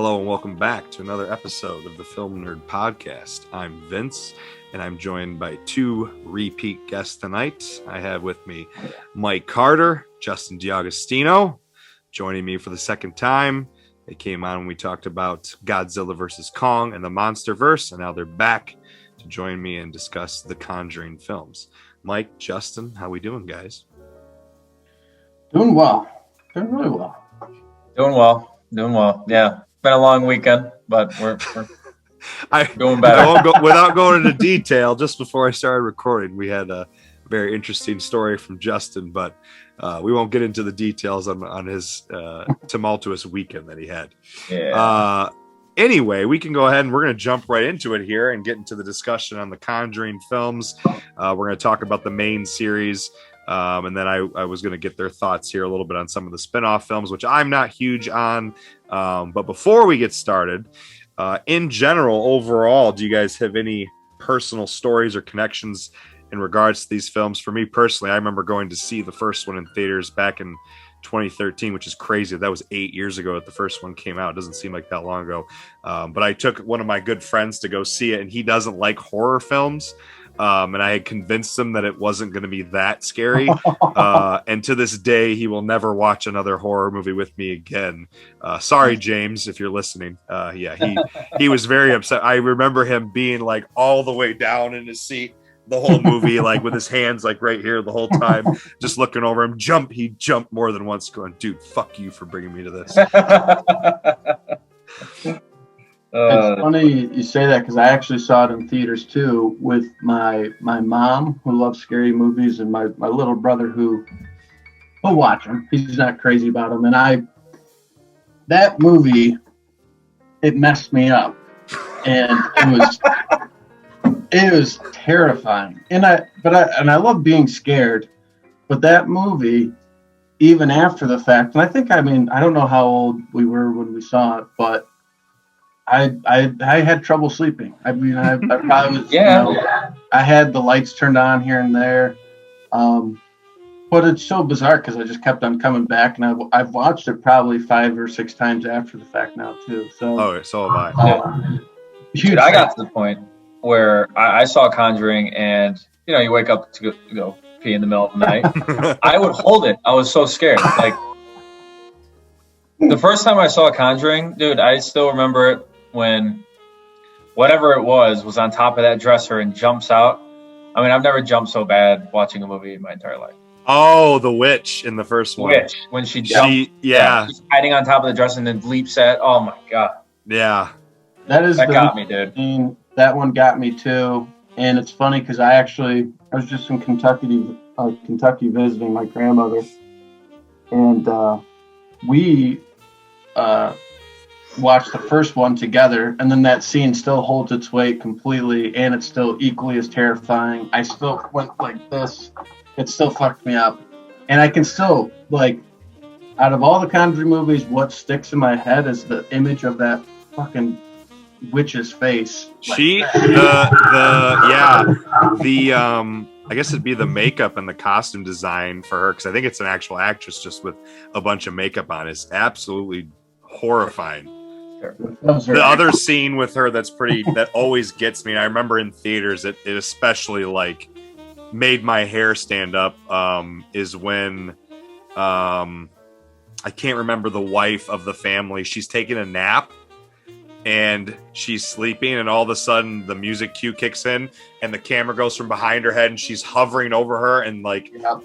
Hello and welcome back to another episode of the TheFilmNerd Podcast. I'm Vince, and I'm joined by two repeat guests tonight. I have with me Mike Carter, Justin D'Agostino, joining me for the second time. They came on when we talked about Godzilla vs. Kong and the Monsterverse, and now they're back to join me and discuss the Conjuring films. Mike, Justin, how we doing, guys? Doing well. Doing really well. Doing well. Yeah. Been a long weekend, but we're doing better. Without going into detail, just before I started recording, we had a very interesting story from Justin, but we won't get into the details on his tumultuous weekend that he had. Yeah. Anyway, we can go ahead and we're going to jump right into it here and get into the discussion on the Conjuring films. We're going to talk about the main series. And then I was going to get their thoughts here a little bit on some of the spin-off films, which I'm not huge on. But before we get started, in general, overall, do you guys have any personal stories or connections in regards to these films? For me personally, I remember going to see the first one in theaters back in 2013, which is crazy. That was 8 years ago that the first one came out. It doesn't seem like that long ago. But I took one of my good friends to go see it, and he doesn't like horror films. And I had convinced him that it wasn't going to be that scary. And to this day, he will never watch another horror movie with me again. Sorry, James, if you're listening. He was very upset. I remember him being like all the way down in his seat the whole movie, like with his hands like right here the whole time, just looking over him. He jumped more than once going, dude, fuck you for bringing me to this. It's funny you say that because I actually saw it in theaters too with my mom, who loves scary movies, and my little brother who will watch them. He's not crazy about them. And that movie, it messed me up, and it was terrifying. And I love being scared, but that movie, even after the fact, and I don't know how old we were when we saw it, but I had trouble sleeping. I probably was, I had the lights turned on here and there. But it's so bizarre because I just kept on coming back, and I've watched it probably 5 or 6 times after the fact now too. So so have I. Dude, I got to the point where I saw Conjuring, and you wake up to go pee in the middle of the night. I would hold it. I was so scared. Like the first time I saw Conjuring, dude, I still remember it when whatever it was on top of that dresser and jumps out. I mean, I've never jumped so bad watching a movie in my entire life. Oh, the witch in the first one. Witch, when she jumped. She's hiding on top of the dresser and then leaps at. Oh my god. Yeah. That got me, dude. That one got me too. And it's funny because I was just in Kentucky visiting my grandmother, and we watched the first one together, and then that scene still holds its weight completely, and it's still equally as terrifying. I still went like this. It still fucked me up. And I can still, out of all the Conjuring movies, what sticks in my head is the image of that fucking witch's face. I guess it'd be the makeup and the costume design for her, because I think it's an actual actress just with a bunch of makeup on. It's absolutely horrifying. The other scene with her that always gets me, and I remember in theaters it especially made my hair stand up, is when I can't remember the wife of the family. She's taking a nap and she's sleeping, and all of a sudden the music cue kicks in and the camera goes from behind her head and she's hovering over her and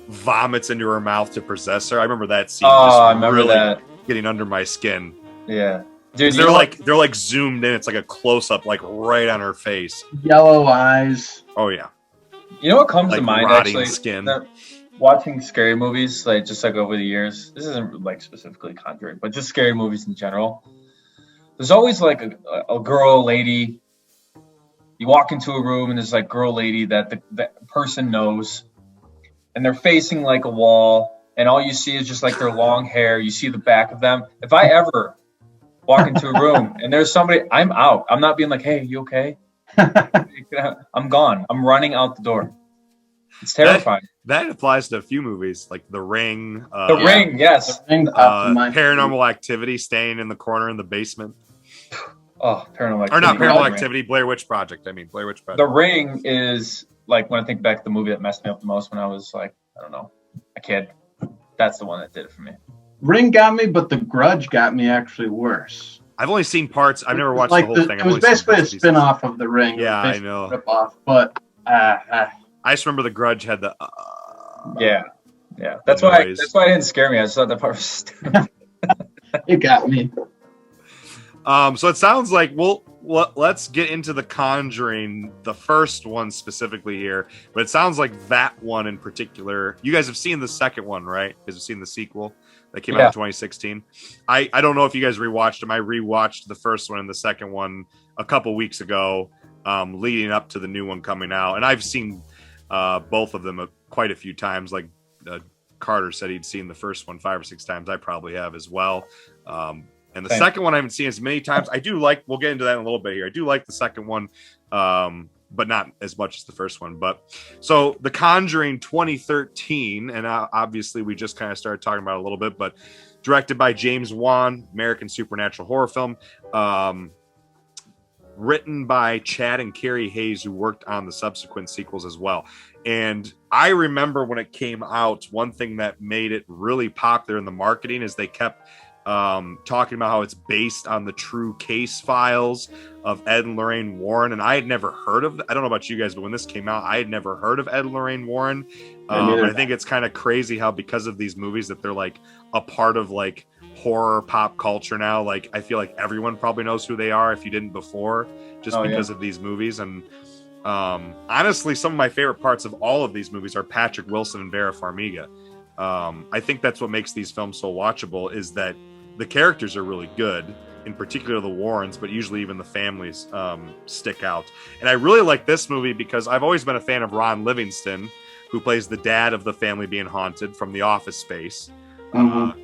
vomits into her mouth to possess her. I remember that scene. I remember that getting under my skin. Yeah. Dude, they're zoomed in. It's like a close up, right on her face. Yellow eyes. Oh yeah. You know what comes to mind actually? Skin. Watching scary movies, over the years. This isn't specifically Conjuring, but just scary movies in general. There's always a girl, lady. You walk into a room and there's girl, lady that the person knows, and they're facing a wall, and all you see is just their long hair. You see the back of them. If I ever walk into a room and there's somebody, I'm out. I'm not being hey, you okay? I'm gone. I'm running out the door. It's terrifying. That applies to a few movies, like The Ring. The Ring, yes. Paranormal Activity, staying in the corner in the basement. Oh, Paranormal Activity. Or not Paranormal Activity, Blair Witch Project. I mean, Blair Witch Project. The Ring is like, when I think back, the movie that messed me up the most when I was like, I don't know, a kid. That's the one that did it for me. Ring got me, but The Grudge got me actually worse. I've only seen parts. I've never watched the whole thing. It was basically a spin-off of The Ring. Yeah, I know. Rip-off, but I just remember The Grudge had the yeah. That's why it didn't scare me. I just thought that part was stupid. It got me. So it sounds like let's get into The Conjuring, the first one specifically here. But it sounds like that one in particular. You guys have seen the second one, right? You guys have seen the sequel that came out in 2016. I don't know if you guys rewatched them. I rewatched the first one and the second one a couple weeks ago, leading up to the new one coming out. And I've seen both of them quite a few times. Like Carter said he'd seen the first one 5 or 6 times. I probably have as well. And the second one I haven't seen as many times. I do like, we'll get into that in a little bit here. I do like the second one, but not as much as the first one. But so The Conjuring 2013, and obviously we just kind of started talking about it a little bit, but directed by James Wan, American supernatural horror film. Written by Chad and Carrie Hayes, who worked on the subsequent sequels as well. And I remember when it came out, one thing that made it really popular in the marketing is they kept talking about how it's based on the true case files of Ed and Lorraine Warren. And I had never heard of, I don't know about you guys, but when this came out, I had never heard of Ed and Lorraine Warren. I think it's kind of crazy how because of these movies that they're like a part of like horror pop culture now. Like I feel like everyone probably knows who they are if you didn't before, just because of these movies. And honestly, some of my favorite parts of all of these movies are Patrick Wilson and Vera Farmiga. I think that's what makes these films so watchable, is that the characters are really good, in particular the Warrens, but usually even the families stick out. And I really like this movie because I've always been a fan of Ron Livingston, who plays the dad of the family being haunted from The Office Space.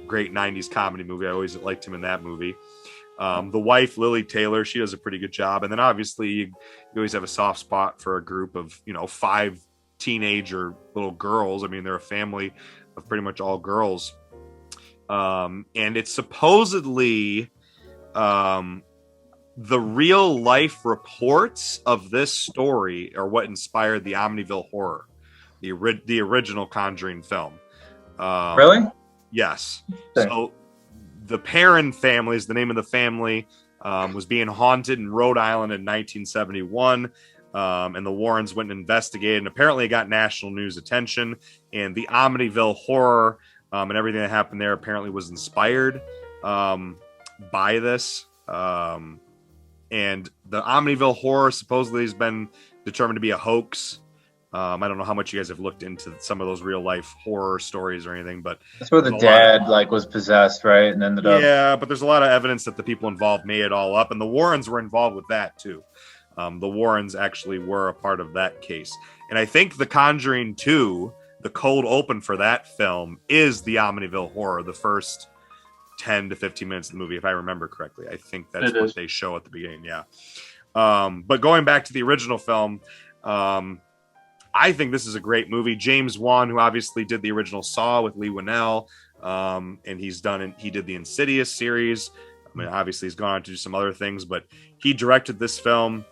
Great 90s comedy movie. I always liked him in that movie. The wife, Lily Taylor, she does a pretty good job. And then obviously you always have a soft spot for a group of, 5 teenager little girls. I mean, they're a family of pretty much all girls. And it's supposedly the real life reports of this story are what inspired the Amityville Horror, the original Conjuring film. Really? Yes. So the Perrin family is the name of the family, was being haunted in Rhode Island in 1971. And the Warrens went and investigated, and apparently it got national news attention. And the Amityville Horror and everything that happened there apparently was inspired by this. And the Amityville Horror supposedly has been determined to be a hoax. I don't know how much you guys have looked into some of those real life horror stories or anything, but that's where the dad was possessed, right? And ended up. Yeah, but there's a lot of evidence that the people involved made it all up, and the Warrens were involved with that too. The Warrens actually were a part of that case. And I think The Conjuring 2, the cold open for that film, is the Amityville Horror, the first 10 to 15 minutes of the movie, if I remember correctly. I think that's what they show at the beginning, yeah. But going back to the original film, I think this is a great movie. James Wan, who obviously did the original Saw with Lee Winnell, and he did the Insidious series. I mean, obviously he's gone on to do some other things, but he directed this film.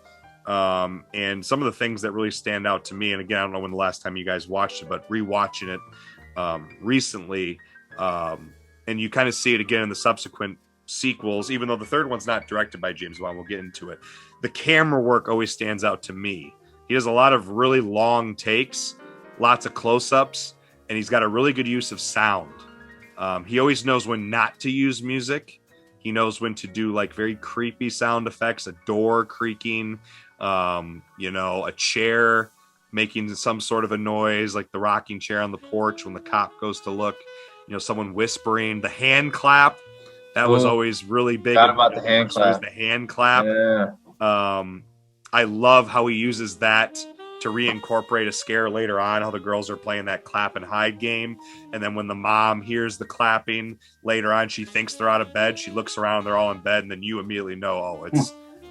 And some of the things that really stand out to me, and again, I don't know when the last time you guys watched it, but rewatching it recently, and you kind of see it again in the subsequent sequels, even though the third one's not directed by James Wan. We'll get into it. The camera work always stands out to me. He has a lot of really long takes, lots of close-ups, and he's got a really good use of sound. He always knows when not to use music. He knows when to do like very creepy sound effects, a door creaking, a chair making some sort of a noise, like the rocking chair on the porch when the cop goes to look, someone whispering, the hand clap. That was always really big. Forgot about the hand clap. The hand clap. Yeah. I love how he uses that to reincorporate a scare later on, how the girls are playing that clap and hide game. And then when the mom hears the clapping later on, she thinks they're out of bed. She looks around, they're all in bed. And then you immediately know,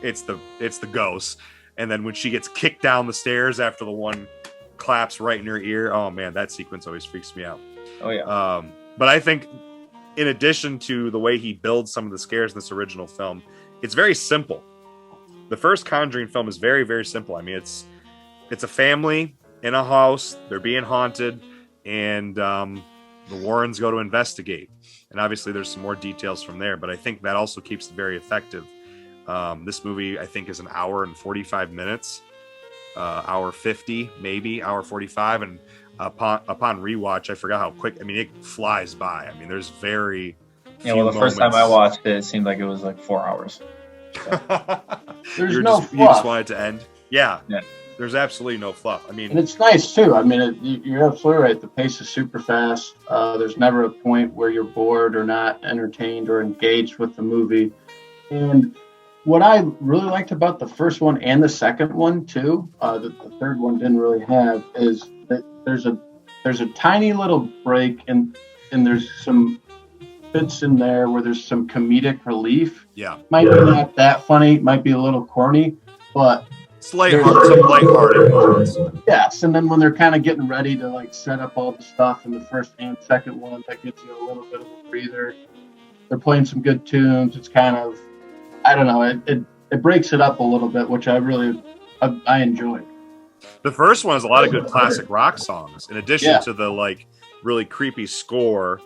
it's the ghost. And then when she gets kicked down the stairs after the one claps right in her ear, oh man, that sequence always freaks me out. Oh yeah. But I think in addition to the way he builds some of the scares in this original film, it's very simple. The first Conjuring film is very, very simple. I mean, it's a family in a house. They're being haunted, and the Warrens go to investigate. And obviously, there's some more details from there, but I think that also keeps it very effective. This movie, I think, is an hour and 45 minutes, hour 50, maybe hour 45. And upon rewatch, I forgot how quick. I mean, it flies by. I mean, there's very yeah. Well, the first time I watched it, it seemed like it was like 4 hours. There's you no just fluff. want it to end. Yeah. Yeah. There's absolutely no fluff. I mean, And it's nice too. I mean, you're absolutely right. The pace is super fast. There's never a point where you're bored or not entertained or engaged with the movie. And what I really liked about the first one and the second one too, the third one didn't really have, is that there's a tiny little break and there's some bits in there where there's some comedic relief. yeah. Might be not that funny, might be a little corny, but It's lighthearted, some lighthearted moments. yes. And then when they're kind of getting ready to like set up all the stuff in the first and second one, that gives you a little bit of a breather. They're playing some good tunes. It's kind of, I don't know, it breaks it up a little bit, which I enjoyed. The first one has a lot of good classic rock songs. In addition Yeah. to the like really creepy score,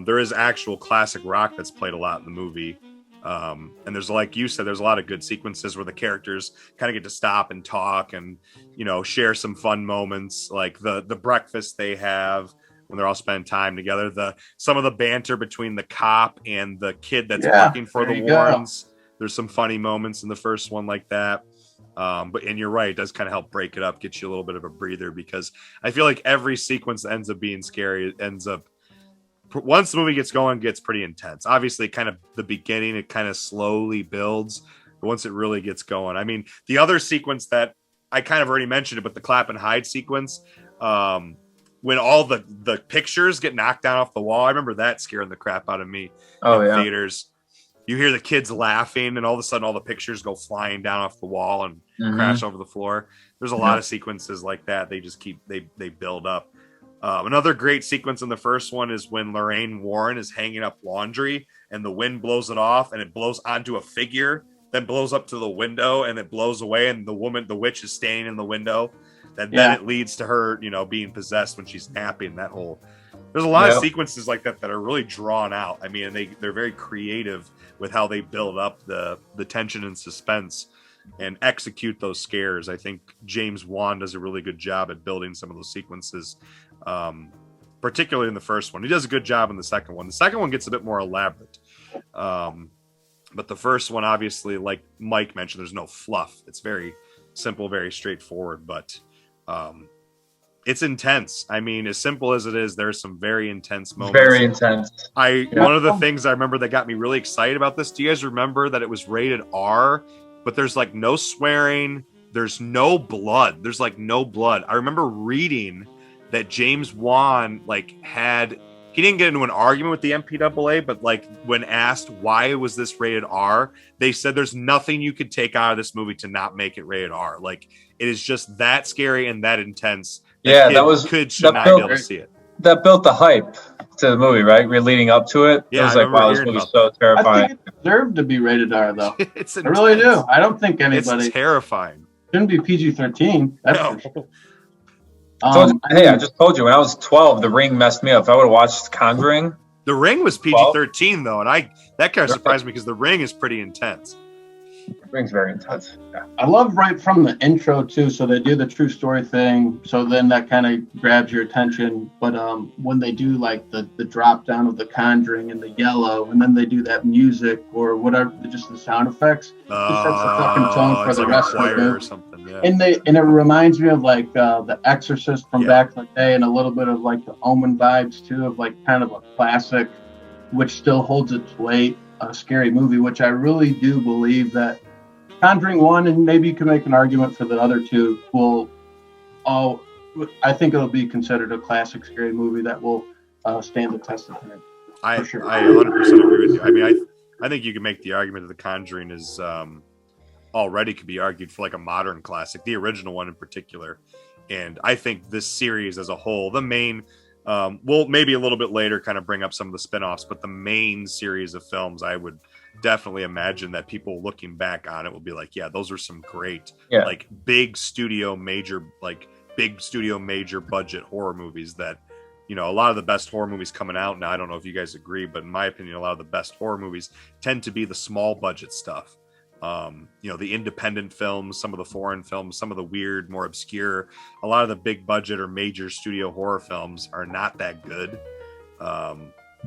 there is actual classic rock that's played a lot in the movie. And there's, like you said, there's a lot of good sequences where the characters kind of get to stop and talk and, you know, share some fun moments, like the breakfast they have when they're all spending time together. Some of the banter between the cop and the kid that's working for the Warrens. There's some funny moments in the first one like that. And you're right, it does kind of help break it up, get you a little bit of a breather, because I feel like every sequence that ends up being scary, it ends up, once the movie gets going, gets pretty intense. Obviously, kind of the beginning, it kind of slowly builds, but once it really gets going, I mean, the other sequence that I kind of already mentioned it, but the clap and hide sequence, when all the pictures get knocked down off the wall, I remember that scaring the crap out of me in theaters. You hear the kids laughing, and all of a sudden, all the pictures go flying down off the wall and crash over the floor. There's a lot of sequences like that. They just they build up. Another great sequence in the first one is when Lorraine Warren is hanging up laundry and the wind blows it off and it blows onto a figure, then blows up to the window and it blows away, and the witch is standing in the window. Then it leads to her, you know, being possessed when she's napping. There's a lot of sequences like that that are really drawn out. I mean, they're very creative with how they build up the tension and suspense and execute those scares. I think James Wan does a really good job at building some of those sequences, particularly in the first one. He does a good job in the second one. The second one gets a bit more elaborate. But the first one, obviously, like Mike mentioned, there's no fluff. It's very simple, very straightforward, but it's intense. I mean, as simple as it is, there's some very intense moments. Very intense. One of the things I remember that got me really excited about this, do you guys remember that it was rated R, but there's like no swearing, there's no blood. There's like no blood. I remember reading that James Wan he didn't get into an argument with the MPAA, but like when asked why was this rated R, they said there's nothing you could take out of this movie to not make it rated R. Like, it is just that scary and that intense. Should not be able to see it. That built the hype to the movie, right? We're leading up to it. Yeah, it was like, wow, this movie's so terrifying. I think it deserved to be rated R, though. It's I really do. I don't think anybody. It's terrifying. Shouldn't be PG-13. No. I just told you, when I was 12, The Ring messed me up. If I would have watched Conjuring. The Ring was PG-13, though, and that kind of surprised me because The Ring is pretty intense. The Ring's very intense. Yeah. I love right from the intro, too. So they do the true story thing. So then that kind of grabs your attention. But when they do like the drop down of the Conjuring and the yellow, and then they do that music or whatever, just the sound effects, it sets the fucking tone for the rest of it. Or something, yeah. And it reminds me of like The Exorcist from back in the day, and a little bit of like the Omen vibes too, of like kind of a classic, which still holds its weight, a scary movie, which I really do believe that Conjuring 1, and maybe you can make an argument for the other two, I think it'll be considered a classic scary movie that will stand the test of time. I 100% agree with you. I mean, I think you can make the argument that The Conjuring is already could be argued for like a modern classic, the original one in particular. And I think this series as a whole, the main, we'll maybe a little bit later kind of bring up some of the spinoffs, but the main series of films I would definitely imagine that people looking back on it will be like, yeah, those are some great, Yeah. like big studio major budget horror movies that, you know, a lot of the best horror movies coming out now, I don't know if you guys agree, but in my opinion, a lot of the best horror movies tend to be the small budget stuff. You know, the independent films, some of the foreign films, some of the weird, more obscure, a lot of the big budget or major studio horror films are not that good.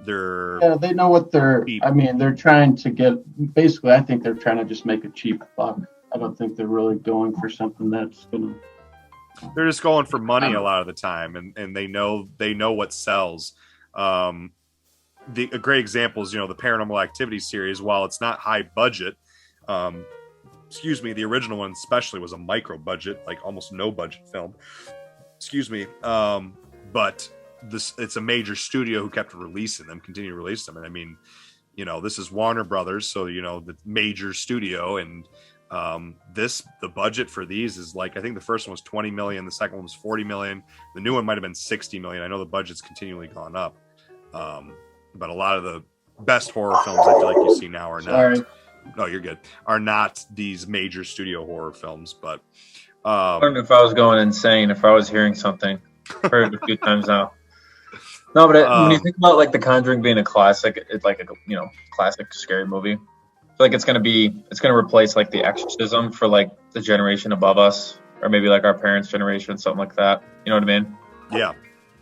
They know what they're cheap. I mean, they're trying to get, basically I think they're trying to just make a cheap buck. I don't think they're really going for something that's gonna, They're just going for money a lot of the time, and they know what sells. A great example is, you know, the Paranormal Activity series. While it's not high budget, the original one especially was a micro budget, like almost no budget film. But it's a major studio who kept releasing them, continue to release them, and I mean, you know, this is Warner Brothers, so you know, the major studio, and the budget for these is like, I think the first one was 20 million, the second one was 40 million, the new one might have been 60 million. I know the budget's continually gone up, but a lot of the best horror films I feel like you see now are not. No, you're good. Are not these major studio horror films, but I don't know if I was going insane, if I was hearing something. I've heard it a few times now. No, but when you think about like The Conjuring being a classic, it's like a, you know, classic scary movie. I feel like it's gonna replace like The Exorcism for like the generation above us, or maybe like our parents' generation, something like that. You know what I mean? Yeah.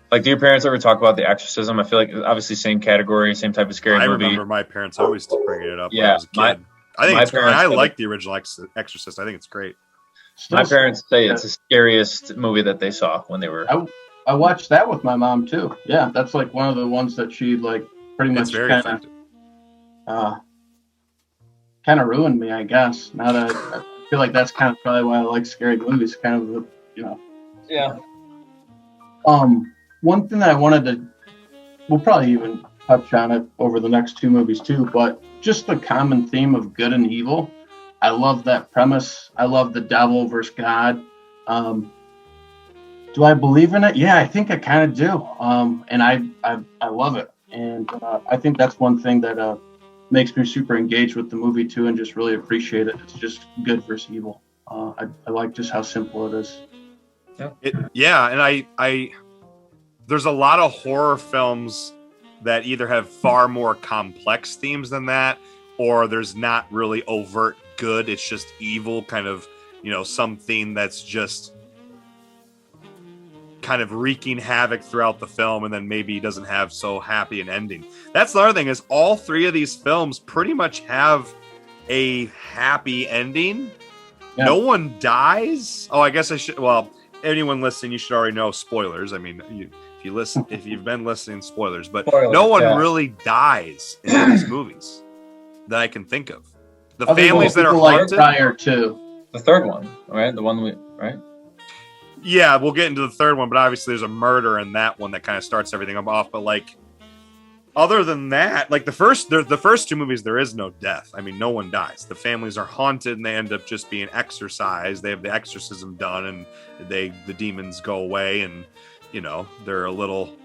Like, do your parents ever talk about The Exorcism? I feel like obviously same category, same type of scary movie. I remember my parents always bringing it up when Yeah, I was a kid. I think it's great. I like the original Exorcist. I think it's great. My parents say it's the scariest movie that they saw when they were. I watched that with my mom too. Yeah, that's like one of the ones that she like pretty much kind of ruined me, I guess. Now that I feel like that's kind of probably why I like scary movies, kind of the, you know. Yeah. One thing that I wanted to, we'll probably even touch on it over the next two movies too, but just the common theme of good and evil. I love that premise. I love the devil versus God. Do I believe in it? Yeah, I think I kind of do. And I love it. And I think that's one thing that makes me super engaged with the movie too, and just really appreciate it. It's just good versus evil. I like just how simple it is. Yeah. And I there's a lot of horror films that either have far more complex themes than that, or there's not really overt good. It's just evil, kind of, you know, some theme that's just kind of wreaking havoc throughout the film, and then maybe doesn't have so happy an ending. That's the other thing, is all three of these films pretty much have a happy ending. Yeah. No one dies. Oh, I guess I should. Well, anyone listening, you should already know spoilers. I mean, if you've been listening, spoilers. But no one really dies in these movies that I can think of. The families that are haunted. Prior to the third one, right? The one right? Yeah, we'll get into the third one, but obviously there's a murder in that one that kind of starts everything off. But like, other than that, like the first two movies, there is no death. I mean, no one dies. The families are haunted, and they end up just being exorcised. They have the exorcism done, and the demons go away, and you know, they're a little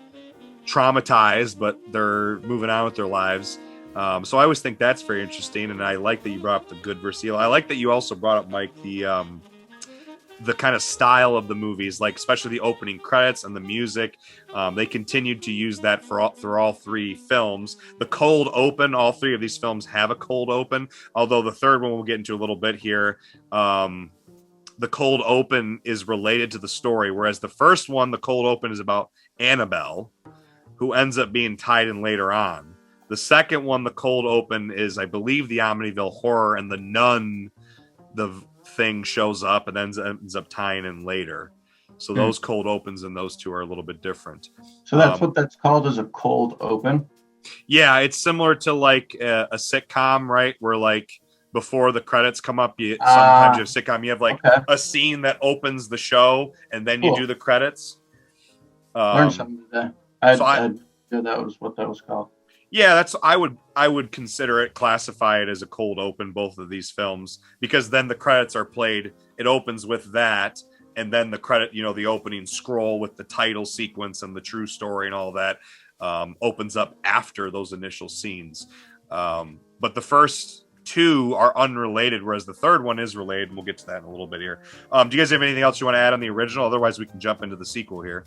traumatized, but they're moving on with their lives. So I always think that's very interesting, and I like that you brought up the good versus evil. I like that you also brought up, Mike, the kind of style of the movies, like especially the opening credits and the music. They continued to use that through all three films. The cold open, all three of these films have a cold open, although the third one we'll get into a little bit here. The cold open is related to the story, whereas the first one, the cold open, is about Annabelle, who ends up being tied in later on. The second one, the cold open, is, I believe, the Amityville Horror, and the nun, the thing, shows up and ends up tying in later. So those cold opens and those two are a little bit different. So that's what that's called, is a cold open? Yeah, it's similar to like a sitcom, right? Where like before the credits come up, sometimes you have sitcom, you have like a scene that opens the show, and then you do the credits. Learned something today. I that was what that was called. Yeah, I would consider it, classify it as a cold open, both of these films, because then the credits are played. It opens with that, and then the credit, you know, the opening scroll with the title sequence and the true story and all that opens up after those initial scenes. But the first two are unrelated, whereas the third one is related, and we'll get to that in a little bit here. Do you guys have anything else you want to add on the original? Otherwise, we can jump into the sequel here.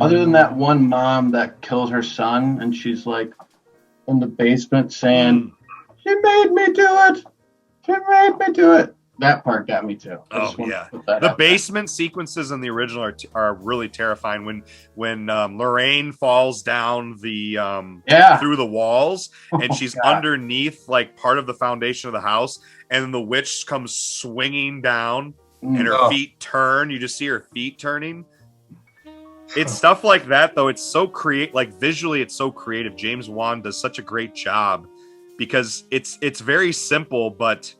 Other than that one mom that kills her son, and she's like in the basement saying, "She made me do it. She made me do it." That part got me too. Oh yeah, the basement sequences in the original are really terrifying. When Lorraine falls down the through the walls, and she's underneath like part of the foundation of the house, and the witch comes swinging down, and her feet turn. You just see her feet turning. It's stuff like that, though. It's so visually, it's so creative. James Wan does such a great job because it's very simple, but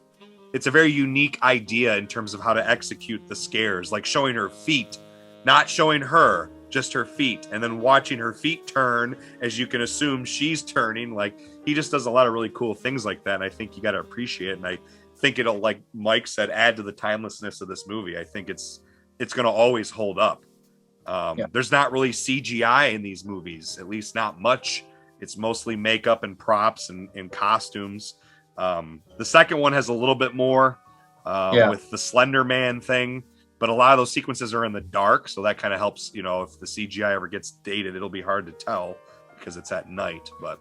it's a very unique idea in terms of how to execute the scares, like showing her feet, not showing her, just her feet, and then watching her feet turn as you can assume she's turning. Like, he just does a lot of really cool things like that, and I think you got to appreciate it. And I think it'll, like Mike said, add to the timelessness of this movie. I think it's going to always hold up. There's not really CGI in these movies, at least not much. It's mostly makeup and props and costumes. The second one has a little bit more with the Slender Man thing, but a lot of those sequences are in the dark, so that kind of helps. You know, if the CGI ever gets dated, it'll be hard to tell because it's at night. But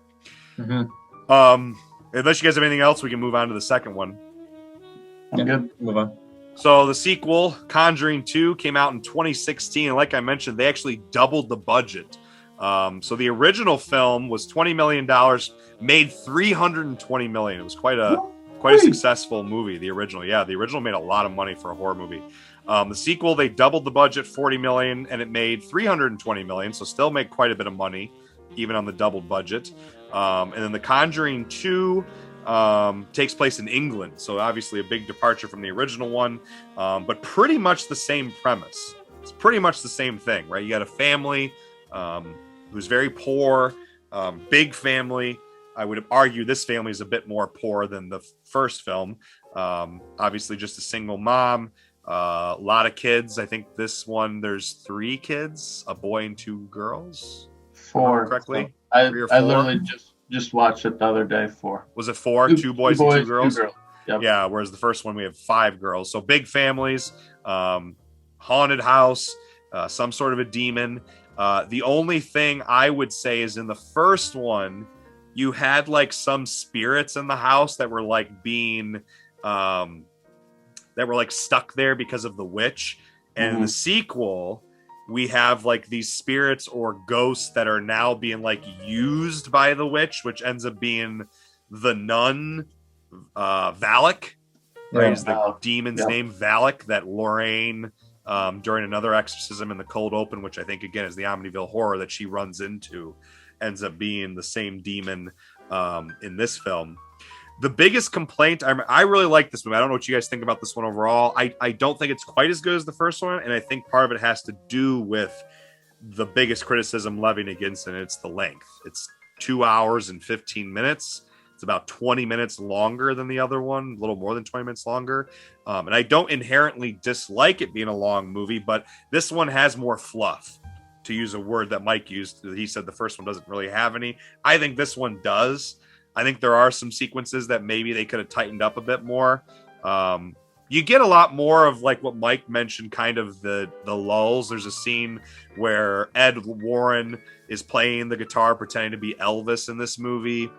unless you guys have anything else, we can move on to the second one. I'm good. Move on. So the sequel, Conjuring 2, came out in 2016, and like I mentioned, they actually doubled the budget. So the original film was $20 million, made $320 million. It was quite a successful movie. The original made a lot of money for a horror movie. The sequel, they doubled the budget, $40 million, and it made $320 million. So still made quite a bit of money, even on the doubled budget. And then the Conjuring 2 takes place in England. So obviously a big departure from the original one, but pretty much the same premise. It's pretty much the same thing, right? You got a family who's very poor, big family. I would argue this family is a bit more poor than the first film. Obviously just a single mom, a lot of kids. I think this one, there's 3 kids, a boy and 2 girls. 4. Correctly? I literally just watched it the other day. 4. Was it 4? 2 boys and 2 girls? 2 girls. Yep. Yeah, whereas the first one we have 5 girls. So big families, haunted house, some sort of a demon. The only thing I would say is in the first one, you had like some spirits in the house that were like being stuck there because of the witch. And in the sequel, we have like these spirits or ghosts that are now being like used by the witch, which ends up being the nun, Valak, right? Is the demon's name, Valak, that Lorraine, during another exorcism in the cold open, which I think again is the Amityville Horror that she runs into, ends up being the same demon in this film. The biggest complaint, I really like this movie. I don't know what you guys think about this one overall. I don't think it's quite as good as the first one, and I think part of it has to do with the biggest criticism levied against it. It's the length. It's 2 hours and 15 minutes. It's about 20 minutes longer than the other one, a little more than 20 minutes longer. And I don't inherently dislike it being a long movie, but this one has more fluff, to use a word that Mike used. He said the first one doesn't really have any. I think this one does. I think there are some sequences that maybe they could have tightened up a bit more. You get a lot more of like what Mike mentioned, kind of the lulls. There's a scene where Ed Warren is playing the guitar, pretending to be Elvis in this movie.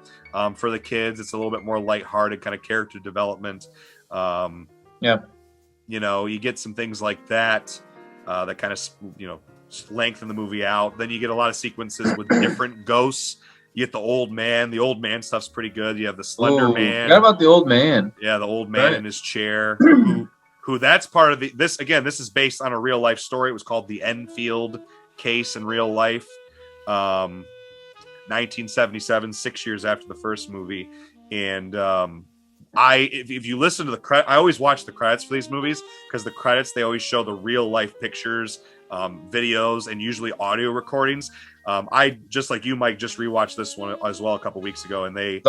For the kids, it's a little bit more lighthearted kind of character development. You know, you get some things like that that kind of, lengthen the movie out. Then you get a lot of sequences with different ghosts. You get the old man. The old man stuff's pretty good. You have the Slender Man. Forgot about the old man. Yeah, the old man in his chair. who that's part of this. Again, this is based on a real life story. It was called the Enfield case in real life. 1977, 6 years after the first movie. And if you listen to the credit, I always watch the credits for these movies because the credits, they always show the real life pictures, videos, and usually audio recordings. I, just like you, Mike, just rewatched this one as well a couple weeks ago, and they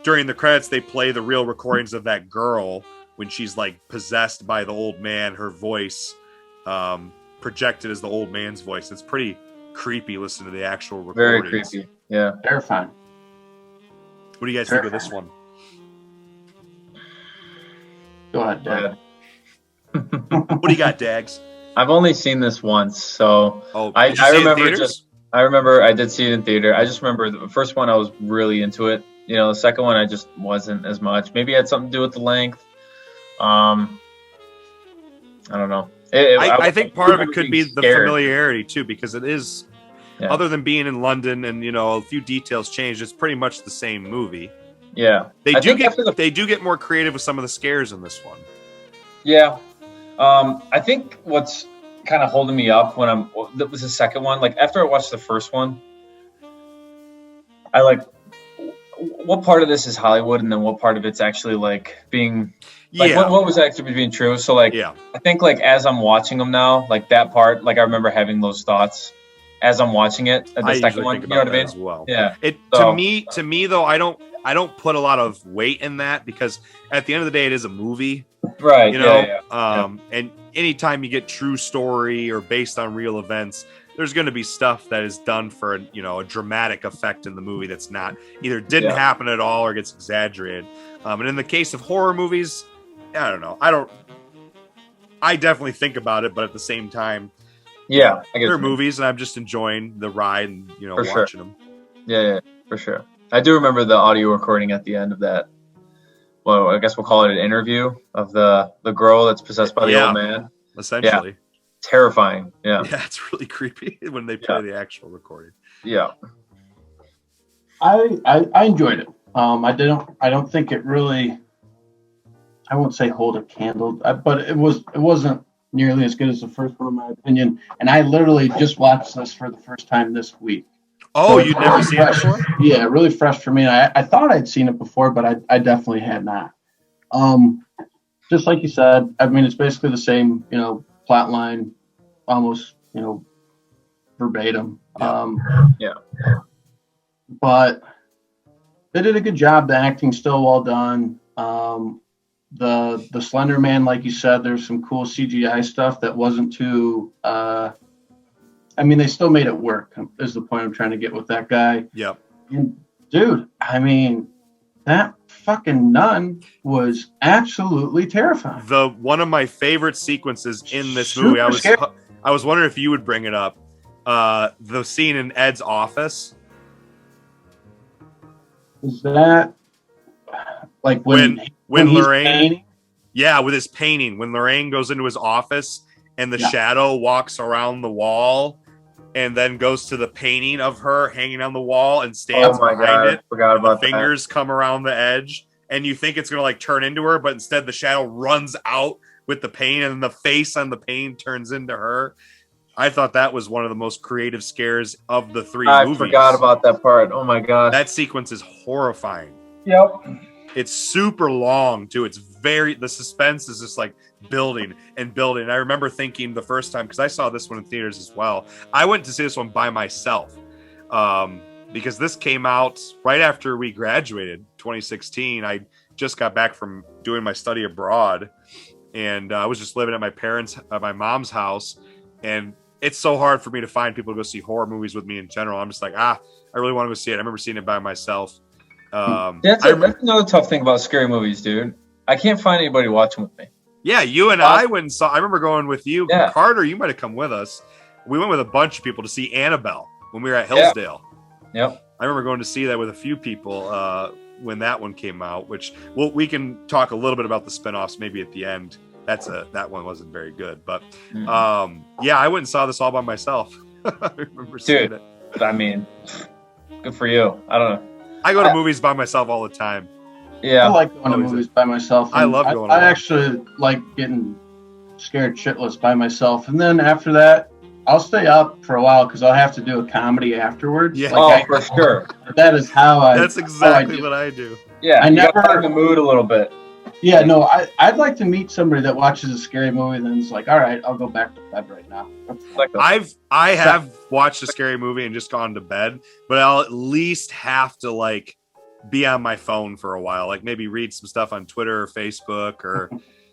during the credits they play the real recordings of that girl when she's like possessed by the old man, her voice projected as the old man's voice. It's pretty creepy. Listen to the actual recordings. Very creepy. Yeah. Terrifying. What do you guys think of this one? Go ahead, Dad. What do you got, Dags? I've only seen this once, so did you see it in remember theaters? I remember I did see it in theater. I just remember the first one I was really into it. You know, the second one I just wasn't as much. Maybe it had something to do with the length. I don't know. I think part of it could be the scared. familiarity too, because it is, other than being in London and a few details changed, it's pretty much the same movie. Yeah, they do get more creative with some of the scares in this one. Yeah, I think what's kind of holding me up that was the second one. Like after I watched the first one, I like what part of this is Hollywood, and then what part of it's actually like being. Like what was actually being true? So like, I think like as I'm watching them now, like that part, like I remember having those thoughts as I'm watching it. The second one, you know what I mean? As well. Yeah. To me though, I don't put a lot of weight in that, because at the end of the day, it is a movie, right? And anytime you get true story or based on real events, there's going to be stuff that is done for a dramatic effect in the movie that's not either didn't happen at all or gets exaggerated. And in the case of horror movies, I don't know. I definitely think about it, but at the same time, they're movies, and I'm just enjoying the ride and watching them. Yeah, for sure. I do remember the audio recording at the end of that. Well, I guess we'll call it an interview of the girl that's possessed by the old man. Essentially, terrifying. Yeah, it's really creepy when they play the actual recording. Yeah, I enjoyed it. I don't think it really. I won't say hold a candle, but it wasn't nearly as good as the first one, in my opinion. And I literally just watched this for the first time this week. Oh, you'd never seen it before? Yeah, really fresh for me. I thought I'd seen it before, but I definitely had not. Just like you said, I mean, it's basically the same, plot line, almost, verbatim. But they did a good job. The acting's still well done. The Slender Man, like you said, there's some cool CGI stuff that wasn't too. I mean, they still made it work. Is the point I'm trying to get with that guy? Yep. And dude, I mean, that fucking nun was absolutely terrifying. One of my favorite sequences in this movie. I was wondering if you would bring it up. The scene in Ed's office. Is that like when Lorraine? Yeah, with his painting. When Lorraine goes into his office and the shadow walks around the wall and then goes to the painting of her hanging on the wall and stands behind it. Forgot about the fingers come around the edge, and you think it's gonna like turn into her, but instead the shadow runs out with the paint, and the face on the paint turns into her. I thought that was one of the most creative scares of the three movies. I forgot about that part. Oh my gosh. That sequence is horrifying. Yep. It's super long too. The suspense is just like building and building. I remember thinking the first time, because I saw this one in theaters as well. I went to see this one by myself because this came out right after we graduated, 2016. I just got back from doing my study abroad, and I was just living at my mom's house, and it's so hard for me to find people to go see horror movies with me in general. I'm just like, I really want to go see it. I remember seeing it by myself. That's another tough thing about scary movies, dude. I can't find anybody watching with me. Yeah, you and I went and saw. I remember going with you. Yeah. Carter, you might have come with us. We went with a bunch of people to see Annabelle when we were at Hillsdale. Yep. I remember going to see that with a few people when that one came out, which we can talk a little bit about the spinoffs maybe at the end. That one wasn't very good, but I went and saw this all by myself. I remember seeing it. I mean, good for you. I don't know. I go to movies by myself all the time. Yeah, I like going to movies by myself. I love going. I actually like getting scared shitless by myself, and then after that, I'll stay up for a while because I'll have to do a comedy afterwards. Yeah, for sure. That is how I. That's exactly what I do. Yeah, I never in the mood a little bit. Yeah, no, I'd like to meet somebody that watches a scary movie and then is like, all right, I'll go back to bed right now. I have watched a scary movie and just gone to bed, but I'll at least have to like be on my phone for a while, like maybe read some stuff on Twitter or Facebook or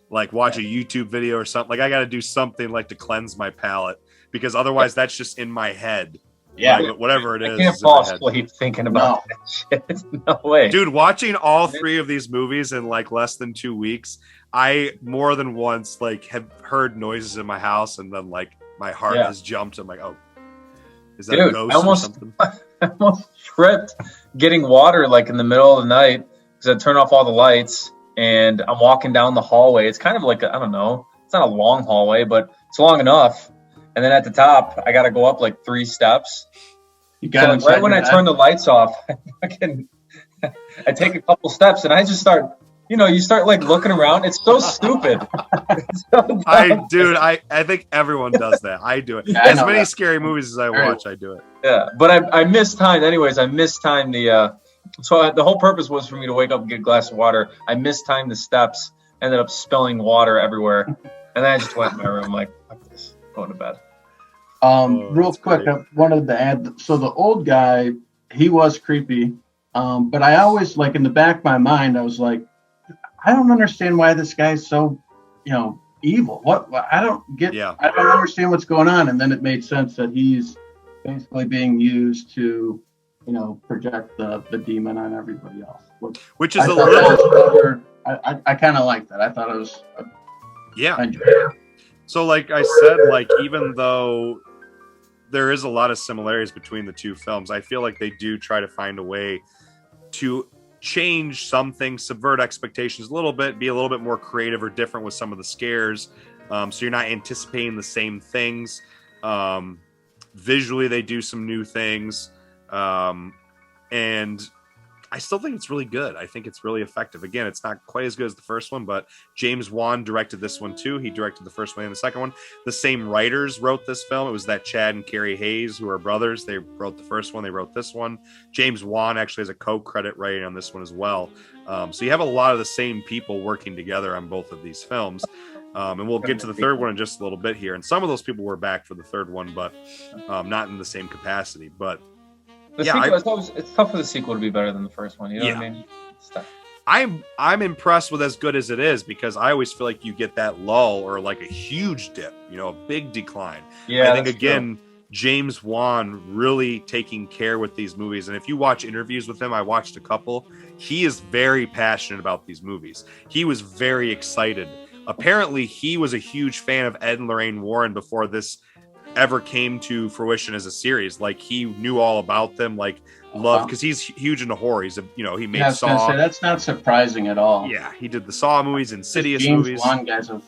like watch a YouTube video or something. Like I got to do something like to cleanse my palate, because otherwise that's just in my head. Yeah. But whatever it I is. can't is in my fall head. asleep thinking about that shit. No way. Dude, watching all 3 of these movies in like less than 2 weeks, I more than once like have heard noises in my house, and then like my heart has jumped. I'm like, oh, is that a ghost or something? I almost tripped getting water like in the middle of the night because I turned off all the lights and I'm walking down the hallway. It's kind of like I don't know. It's not a long hallway, but it's long enough. And then at the top, I got to go up like 3 steps. You got right when I turn the lights off, I take a couple steps and I just start. You start like looking around. It's so stupid. It's so dumb. I think everyone does that. I do it. Yeah, as many scary movies as I watch, I do it. Yeah, but I mistimed. Anyways, I mistimed the. So the whole purpose was for me to wake up and get a glass of water. I mistimed the steps. Ended up spilling water everywhere, and then I just went in my room like, fuck this, going to bed. Real quick, I wanted to add. So the old guy, he was creepy, but I always like in the back of my mind, I was like, I don't understand why this guy's so, evil. What I don't get. Yeah. I don't understand what's going on. And then it made sense that he's basically being used to, project the demon on everybody else. Which is a little. I kind of like that. I thought it was. Yeah. So, like I said, like even though there is a lot of similarities between the 2 films, I feel like they do try to find a way to change some things, subvert expectations a little bit, be a little bit more creative or different with some of the scares. So you're not anticipating the same things. Visually, they do some new things. And I still think it's really good. I think it's really effective. Again, it's not quite as good as the first one, but James Wan directed this one too. He directed the first one and the second one. The same writers wrote this film. It was that Chad and Carrie Hayes, who are brothers. They wrote the first one. They wrote this one. James Wan actually has a co-credit writing on this one as well. So you have a lot of the same people working together on both of these films. And we'll get to the third one in just a little bit here. And some of those people were back for the third one, but not in the same capacity. But it's tough for the sequel to be better than the first one. You know what I mean? It's tough. I'm impressed with as good as it is, because I always feel like you get that lull or like a huge dip, a big decline. Yeah, I think again, true. James Wan really taking care with these movies. And if you watch interviews with him, I watched a couple. He is very passionate about these movies. He was very excited. Apparently, he was a huge fan of Ed and Lorraine Warren before this ever came to fruition as a series. Like he knew all about them, like loved, because he's huge into horror. He's he made Saw. I was gonna say, that's not surprising at all. Yeah, he did the Saw movies, Insidious James movies. Wan guy's a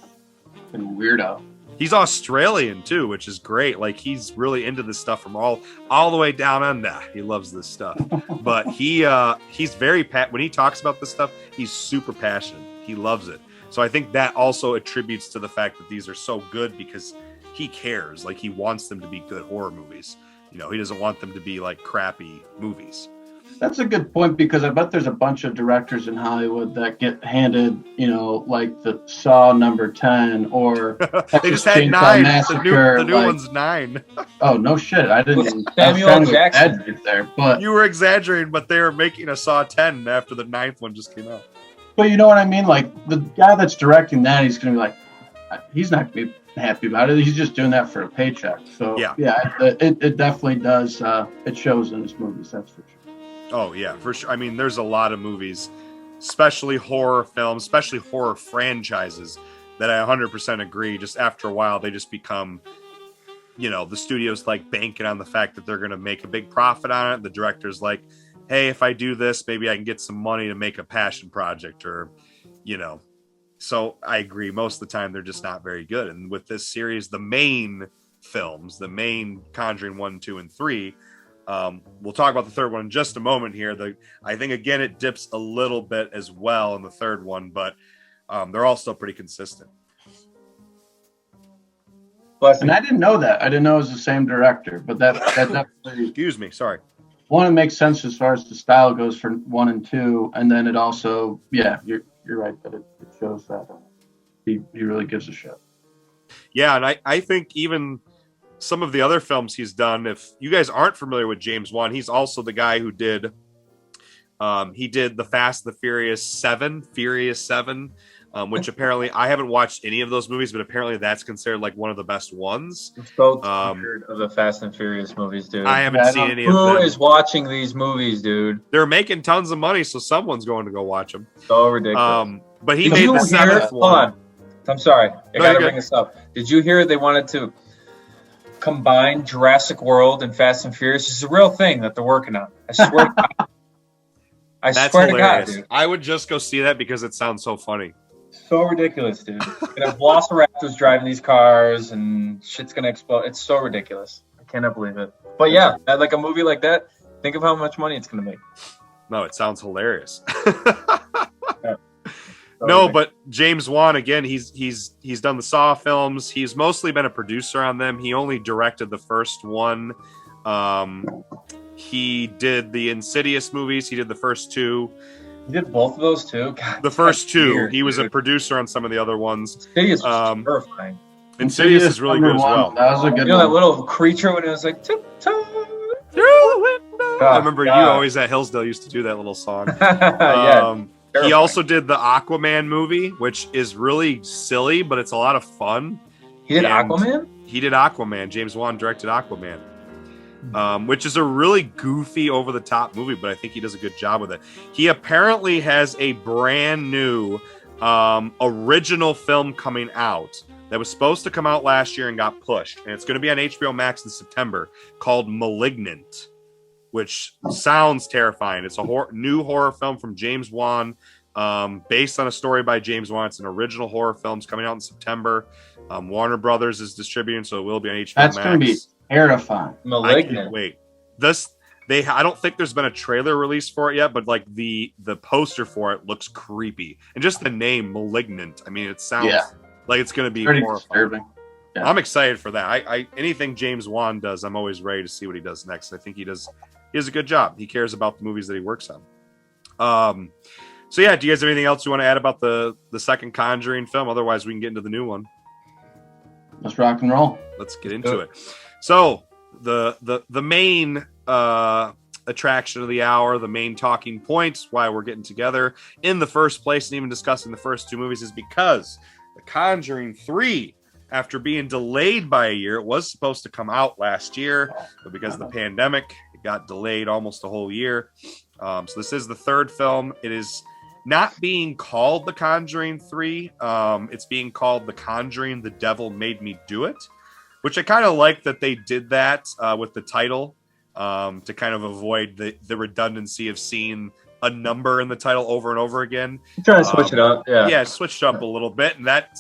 fucking weirdo. He's Australian too, which is great. Like he's really into this stuff from all the way down under. He loves this stuff. But he's very when he talks about this stuff, he's super passionate. He loves it. So I think that also attributes to the fact that these are so good, because he cares. Like he wants them to be good horror movies. He doesn't want them to be like crappy movies. That's a good point, because I bet there's a bunch of directors in Hollywood that get handed, like the Saw number 10 or they just had 9. Massacre, the new one's 9. Oh, no shit. I didn't. Samuel Jackson there, but you were exaggerating, but they were making a Saw 10 after the 9th one just came out. But you know what I mean? Like the guy that's directing that, he's going to be like, he's not going to be happy about it. He's just doing that for a paycheck. So yeah, it definitely does. It shows in his movies. That's for sure. Oh yeah, for sure. I mean, there's a lot of movies, especially horror films, especially horror franchises, that I 100% agree. Just after a while, they just become, the studio's like banking on the fact that they're going to make a big profit on it. The director's like, hey, if I do this, maybe I can get some money to make a passion project, or, So I agree. Most of the time, they're just not very good. And with this series, the main films, the main Conjuring 1, 2, and 3, we'll talk about the third one in just a moment here. I think, again, it dips a little bit as well in the third one, but they're all still pretty consistent. And I didn't know that. I didn't know it was the same director, but that definitely... Excuse me, sorry. One, it makes sense as far as the style goes for 1 and 2, and then it also, you're right, that it shows that he really gives a shit. Yeah, and I think even some of the other films he's done, if you guys aren't familiar with James Wan, he's also the guy who did the Fast and the Furious 7, which apparently I haven't watched any of those movies, but apparently that's considered like one of the best ones. I'm so tired of the Fast and Furious movies, dude. I haven't seen any of Who them. is watching these movies, dude? They're making tons of money, so someone's going to go watch them. So ridiculous. But he made the seventh one. Hold on. I'm sorry. I got to bring this up. Did you hear they wanted to combine Jurassic World and Fast and Furious? It's a real thing that they're working on. I swear to God. That's hilarious. To God, dude. I would just go see that because it sounds so funny. So ridiculous, dude. Gonna have velociraptors driving these cars and shit's gonna explode. It's so ridiculous. I cannot believe it. But yeah, like a movie like that, think of how much money it's gonna make. No, it sounds hilarious. Yeah. No, but James Wan, again, he's done the Saw films. He's mostly been a producer on them. He only directed the first one. He did the Insidious movies. He did the first two. He did both of those too? God, the first two. Weird, he was a producer on some of the other ones. Insidious was terrifying. Insidious is really good as well. That was a good one. That little creature when it was like, tiptoe through the window. I remember you always at Hillsdale used to do that little song. He also did the Aquaman movie, which is really silly, but it's a lot of fun. He did Aquaman? He did Aquaman. James Wan directed Aquaman. Which is a really goofy, over-the-top movie, but I think he does a good job with it. He apparently has a brand new original film coming out that was supposed to come out last year and got pushed, and it's going to be on HBO Max in September, called Malignant, which sounds terrifying. It's a new horror film from James Wan, based on a story by James Wan. It's an original horror film. It's coming out in September. Warner Brothers is distributing, so it will be on HBO Max. That's going to be terrifying. Malignant. I can't wait. I don't think there's been a trailer released for it yet, but like the poster for it looks creepy, and just the name Malignant. I mean, it sounds like it's going to be pretty horrifying. Disturbing. Yeah. I'm excited for that. I anything James Wan does, I'm always ready to see what he does next. I think he does a good job. He cares about the movies that he works on. So yeah, do you guys have anything else you want to add about the second Conjuring film? Otherwise, we can get into the new one. Let's rock and roll. Let's get into it. So the main attraction of the hour, the main talking points, why we're getting together in the first place and even discussing the first two movies is because The Conjuring 3, after being delayed by a year, it was supposed to come out last year, but because of the pandemic, it got delayed almost a whole year. So this is the third film. It is not being called The Conjuring 3. It's being called The Conjuring, The Devil Made Me Do It, which I kind of like that they did that with the title to kind of avoid the redundancy of seeing a number in the title over and over again. Try to switch it up. Yeah, switched up a little bit. And that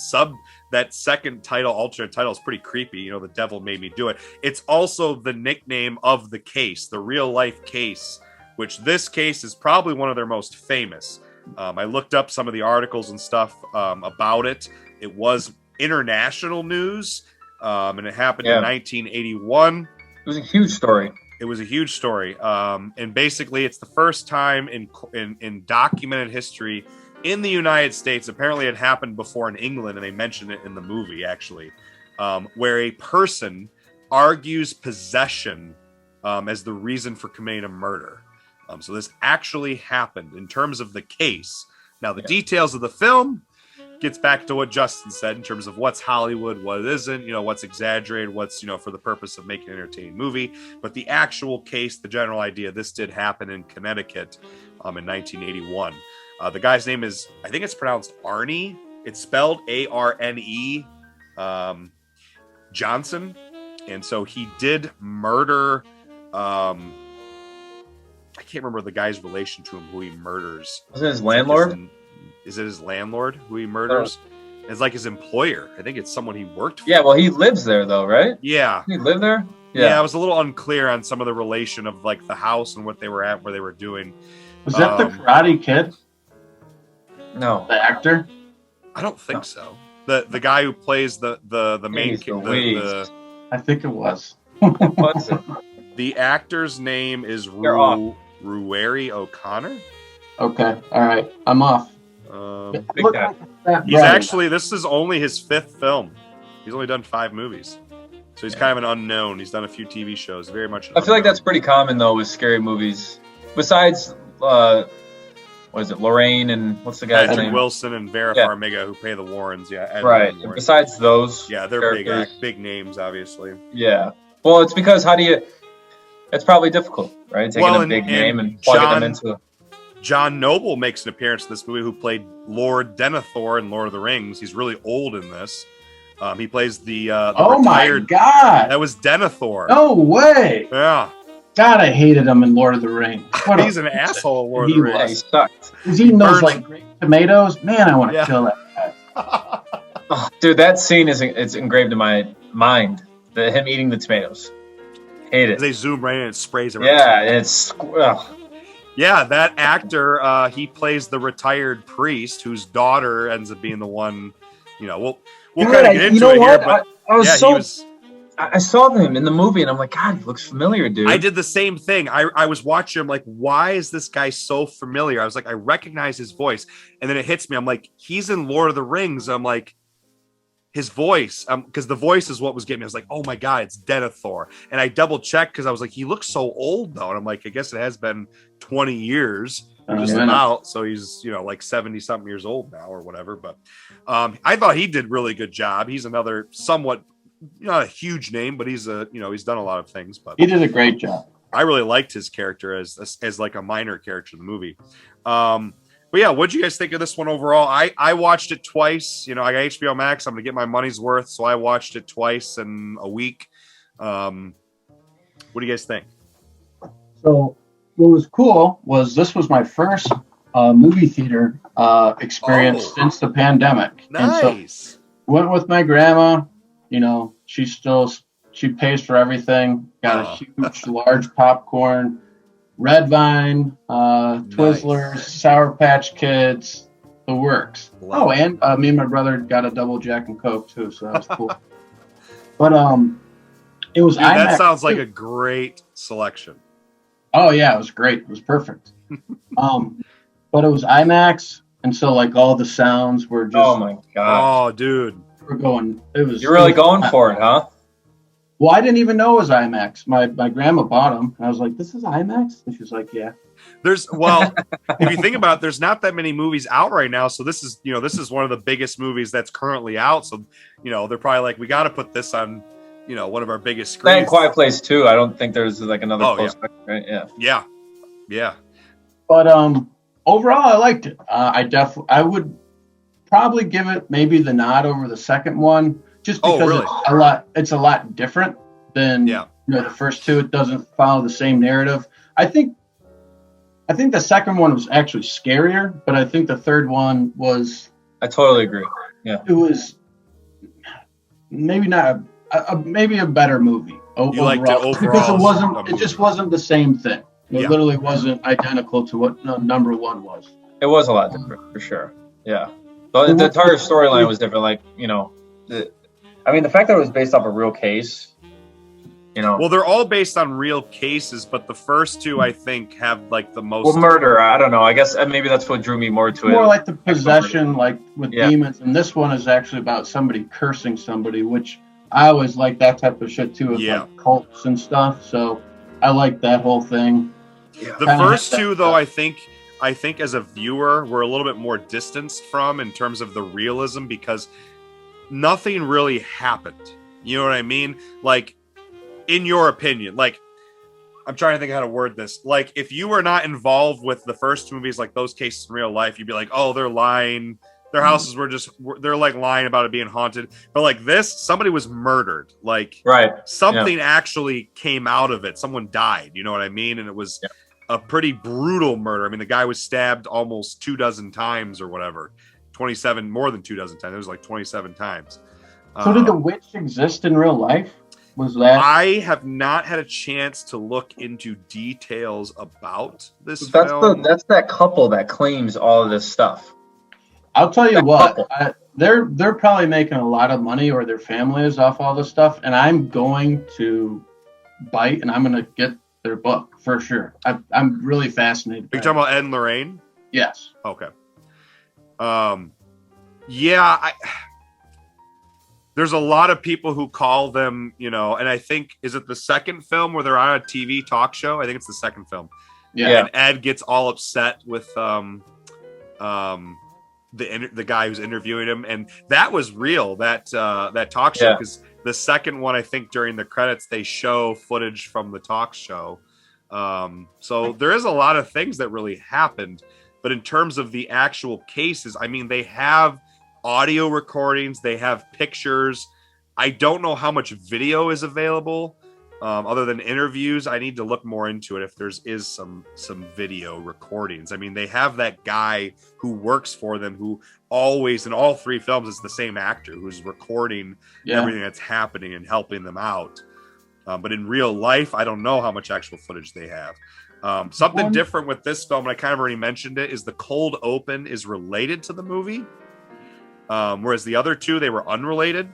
second title, alternate title, is pretty creepy. The Devil Made Me Do It. It's also the nickname of the case, the real life case, which this case is probably one of their most famous. I looked up some of the articles and stuff about it. It was international news, and it happened in 1981. It was a huge story. It was a huge story, and basically, it's the first time in documented history in the United States. Apparently, it happened before in England, and they mentioned it in the movie actually, where a person argues possession as the reason for committing a murder. So this actually happened in terms of the case. Now, the details of the film gets back to what Justin said in terms of what's Hollywood, what isn't, what's exaggerated, what's, for the purpose of making an entertaining movie. But the actual case, the general idea, this did happen in Connecticut in 1981. The guy's name is, I think it's pronounced Arne. It's spelled A-R-N-E, Johnson. And so he did murder... I can't remember the guy's relation to him, who he murders. Was it his landlord? Is it his landlord who he murders? It's like his employer. I think it's someone he worked for. Yeah, well, he lives there, though, right? Yeah. He lived there? Yeah, I was a little unclear on some of the relation of, like, the house and what they were at, where they were doing. Was that the Karate Kid? No. The actor? I don't think so. The guy who plays the main kid. I think it was. What was it? The actor's name is Ruairi O'Connor. Okay, all right, I'm off. He's actually, this is only his fifth film. He's only done 5 movies, so he's kind of an unknown. He's done a few TV shows, very much. I feel like that's pretty common though with scary movies. Besides what is it, Lorraine and what's the guy's Patrick name? Wilson and Vera Yeah. Farmiga, who play the Warrens. Yeah, Ed Right. and Warren. Besides those, Yeah, they're characters, big names, obviously. Yeah. Well, it's because it's probably difficult, right? Taking a big name and plugging them into. John Noble makes an appearance in this movie, who played Lord Denethor in Lord of the Rings. He's really old in this. He plays the retired. My God! That was Denethor. No way! Yeah. God, I hated him in Lord of the Rings. He's an asshole in Lord of the Rings. Yeah, he sucked. He's eating those like grape tomatoes. Man, I want to kill that guy. Oh, dude, that scene it's engraved in my mind. Him eating the tomatoes. Hate it. They zoom right in and it sprays around. Yeah, it's. Ugh. Yeah, that actor, he plays the retired priest whose daughter ends up being the one. We'll kind of get into it here. But I saw him in the movie, and I'm like, God, he looks familiar, dude. I did the same thing. I was watching him like, why is this guy so familiar? I was like, I recognize his voice, and then it hits me. I'm like, he's in Lord of the Rings. I'm like, his voice, because the voice is what was getting me. I was like, oh my God, it's Denethor. And I double checked because I was like, he looks so old though. And I'm like, I guess it has been 20 years just about. So he's, like 70 something years old now or whatever. But I thought he did really good job. He's another somewhat, not a huge name, but he's he's done a lot of things. But he did a great job. I really liked his character as like a minor character in the movie. But yeah, what'd you guys think of this one overall? I watched it twice. I got HBO Max. I'm gonna get my money's worth, so I watched it twice in a week. What do you guys think? So what was cool was this was my first movie theater experience since the pandemic. Nice. And so went with my grandma. She pays for everything. Got a huge, large popcorn. Red Vine, Twizzlers, Sour Patch Kids, the works. And me and my brother got a double Jack and Coke too, so that was cool. But it was IMAX. That sounds like a great selection. Oh yeah, it was great. It was perfect. But it was IMAX, and so like all the sounds were just. Oh my God! Oh, dude, we're going. It was. You're really going for it, huh? Well, I didn't even know it was IMAX. My grandma bought them, and I was like, "This is IMAX," and she was like, "Yeah." If you think about it, there's not that many movies out right now. So this is one of the biggest movies that's currently out. So they're probably like, we got to put this on, one of our biggest screens. And Quiet Place 2. I don't think there's like another close second, right? Yeah. But overall, I liked it. I would probably give it maybe the nod over the second one. Just because it's a lot different than the first two. It doesn't follow the same narrative. I think the second one was actually scarier, but I think the third one was. I totally agree. Yeah, it was maybe not maybe a better movie. You liked it overall because it just wasn't the same thing. It literally wasn't identical to what number one was. It was a lot different for sure. Yeah, but the entire storyline was different. Like the fact that it was based off a real case, Well, they're all based on real cases, but the first two, I think, have like the most. Well, murder. I don't know. I guess maybe that's what drew me more to it. More like the possession, like with demons. And this one is actually about somebody cursing somebody, which I always like that type of shit too, with like cults and stuff. So I like that whole thing. Yeah. The first two, though, I think as a viewer, we're a little bit more distanced from in terms of the realism because nothing really happened. You know what I mean? Like, in your opinion, like, I'm trying to think how to word this. Like, if you were not involved with the first two movies, like those cases in real life, you'd be like, oh, they're lying. Their houses they're like lying about it being haunted. But like this, somebody was murdered. Like, something actually came out of it. Someone died. You know what I mean? And it was a pretty brutal murder. I mean, the guy was stabbed almost 24 times or whatever. 27, more than 24 times. It was like 27 times. So did the witch exist in real life? Was that? I have not had a chance to look into details about this film. That's that couple that claims all of this stuff. I'll tell you what, they're probably making a lot of money, or their family is, off all this stuff, and I'm going to bite and I'm going to get their book for sure. I'm really fascinated. Are you talking about Ed and Lorraine? Yes. Okay. There's a lot of people who call them, and I think, is it the second film where they're on a TV talk show? I think it's the second film. Yeah. And Ed gets all upset with the guy who's interviewing him, and that was real. That talk show, because the second one, I think during the credits they show footage from the talk show. So there is a lot of things that really happened, but in terms of the actual cases, I mean, they have audio recordings, they have pictures. I don't know how much video is available. Other than interviews, I need to look more into it if is some video recordings. I mean, they have that guy who works for them who always, in all three films, is the same actor who's recording everything that's happening and helping them out. But in real life, I don't know how much actual footage they have. Something different with this film, and I kind of already mentioned it, is the cold open is related to the movie. Whereas the other two, they were unrelated.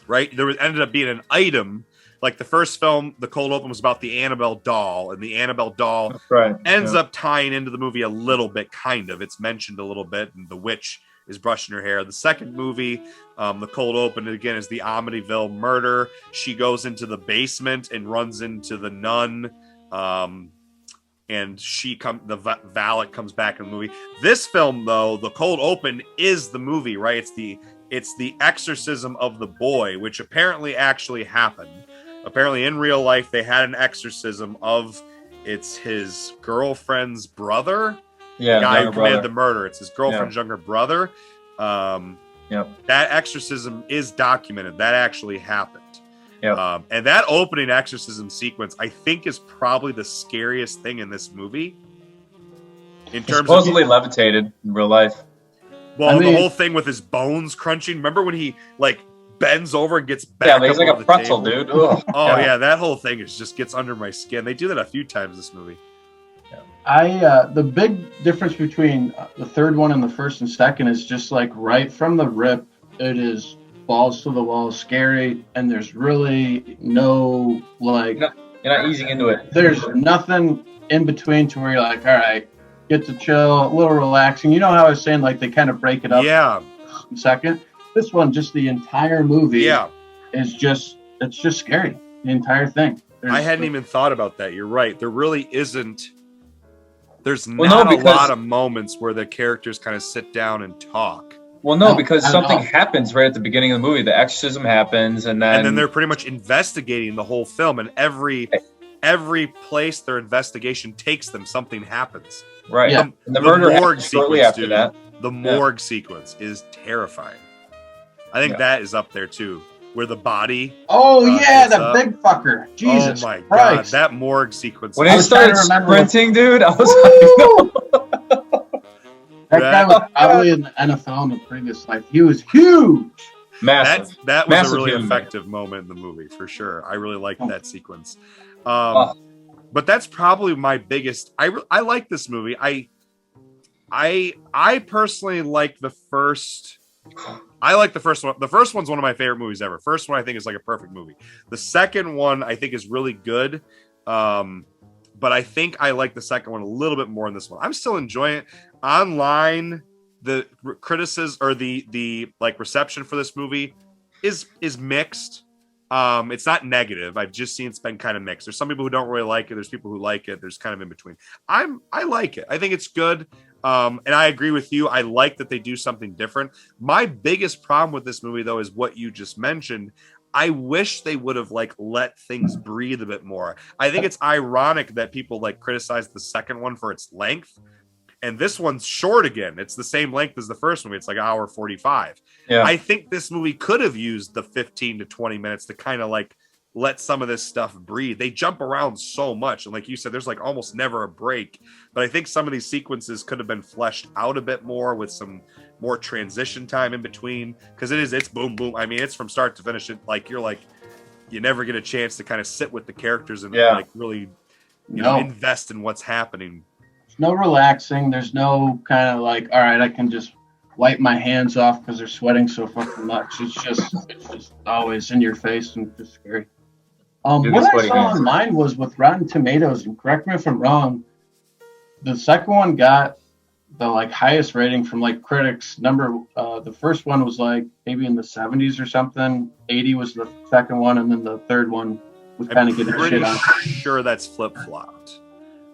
Right? Ended up being an item. Like the first film, the cold open was about the Annabelle doll, and the Annabelle doll ends up tying into the movie a little bit, kind of. It's mentioned a little bit, and the witch is brushing her hair. The second movie, the cold open, again, is the Amityville murder. She goes into the basement and runs into the nun, and the valet comes back in the movie. This film, though, the cold open is the movie, right? It's the exorcism of the boy, which apparently actually happened. Apparently, in real life, they had an exorcism of his girlfriend's brother. Yeah, the guy who committed the murder. It's his girlfriend's younger brother. That exorcism is documented. That actually happened. Yep. And that opening exorcism sequence, I think, is probably the scariest thing in this movie. Supposedly levitated in real life. Well, the whole thing with his bones crunching. Remember when he bends over and gets back? Yeah, he's like a pretzel, dude. Ugh. Oh yeah, that whole thing just gets under my skin. They do that a few times in this movie. The big difference between the third one and the first and second is just like right from the rip, it is balls to the wall, scary, and there's really no like. You're not easing into it. There's nothing in between to where you're like, all right, get to chill, a little relaxing. You know how I was saying, like they kind of break it up. Yeah. Second, this one, just the entire movie. It's just scary. The entire thing. I hadn't even thought about that. You're right. There really isn't. There's not a lot of moments where the characters kind of sit down and talk. Well, no, because something happens right at the beginning of the movie. The exorcism happens, and then they're pretty much investigating the whole film, and every place their investigation takes them, something happens. Right. Yeah. And the murder morgue shortly after that. The morgue sequence is terrifying. I think that is up there too, where the body. Oh yeah, the big fucker! Jesus oh my Christ. God, that morgue sequence. When he started sprinting, dude, I was like, that guy was probably in the NFL in the previous life. He was huge. Massive. That was a really effective moment in the movie for sure. I really liked that sequence. But that's probably my biggest. I like this movie. I personally like the first. I like the first one. The first one's one of my favorite movies ever. First one I think is like a perfect movie. The second one I think is really good. But I think I like the second one a little bit more than this one. I'm still enjoying it. Online, the criticism or the like reception for this movie is mixed. It's not negative. I've just seen it's been kind of mixed. There's some people who don't really like it. There's people who like it. There's kind of in between. I like it. I think it's good. And I agree with you. I like that they do something different. My biggest problem with this movie, though, is what you just mentioned. I wish they would have like let things breathe a bit more. I think it's ironic that people like criticize the second one for its length. And this one's short again. It's the same length as the first movie. It's like 1:45. Yeah. I think this movie could have used the 15 to 20 minutes to kind of like let some of this stuff breathe. They jump around so much. And like you said, there's like almost never a break. But I think some of these sequences could have been fleshed out a bit more with some more transition time in between. Because it's boom, boom. I mean, it's from start to finish. It like you never get a chance to kind of sit with the characters and like really invest in what's happening. No relaxing. There's no kind of like, all right, I can just wipe my hands off because they're sweating so fucking much. It's just always in your face and just scary. What I saw online was with Rotten Tomatoes, and correct me if I'm wrong, the second one got the like highest rating from like critics. The first one was like maybe in the 70s or something. 80 was the second one, and then the third one was kind of getting shit on. Sure, that's flip-flopped.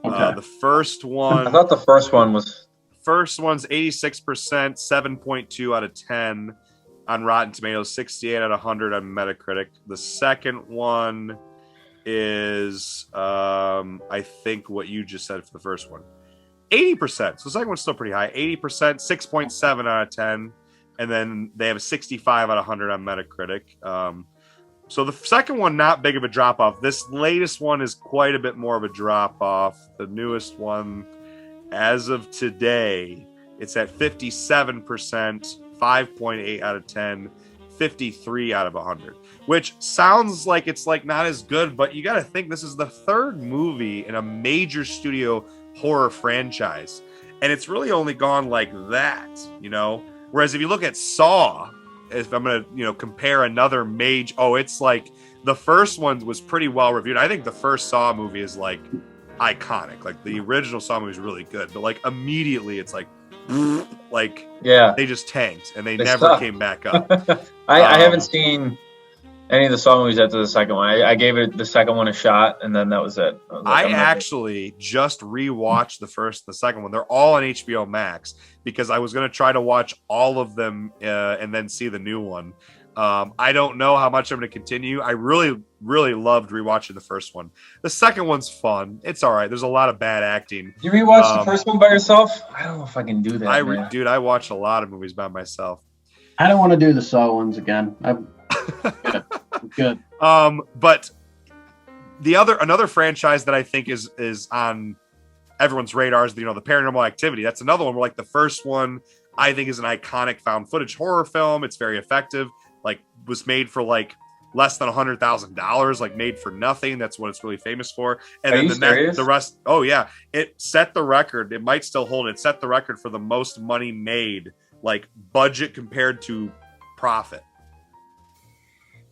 Okay. The first one. I thought the first one was. first one's 86%, 7.2 out of 10 on Rotten Tomatoes, 68 out of 100 on Metacritic. The second one is, I think what you just said for the first one, 80%. So the second one's still pretty high, 80%, 6.7 out of 10. And then they have a 65 out of 100 on Metacritic. So the second one, not big of a drop off. This latest one is quite a bit more of a drop off. The newest one, as of today, it's at 57%, 5.8 out of 10, 53 out of 100, which sounds like it's like not as good, but you got to think this is the third movie in a major studio horror franchise. And it's really only gone like that, you know? Whereas if you look at Saw, if I'm going to, compare another major, it's like the first one was pretty well reviewed. I think the first Saw movie is like iconic. Like the original Saw movie is really good, but like immediately it's like they just tanked and they never suck. Came back up. I haven't seen any of the Saw movies after the second one. I gave it the second one a shot, and then that was it. I actually just rewatched the first and the second one. They're all on HBO Max because I was going to try to watch all of them and then see the new one. I don't know how much I'm going to continue. I really, really loved rewatching the first one. The second one's fun. It's all right. There's a lot of bad acting. You rewatch the first one by yourself? I don't know if I can do that. Dude, I watch a lot of movies by myself. I don't want to do the Saw ones again. I'm good. But another franchise that I think is on everyone's radar is the Paranormal Activity. That's another one where like the first one I think is an iconic found footage horror film. It's very effective. Like was made for like less than $100,000, like made for nothing. That's what it's really famous for. And then the rest. Oh yeah, it set the record. It might still hold. It set the record for the most money made, like budget compared to profit.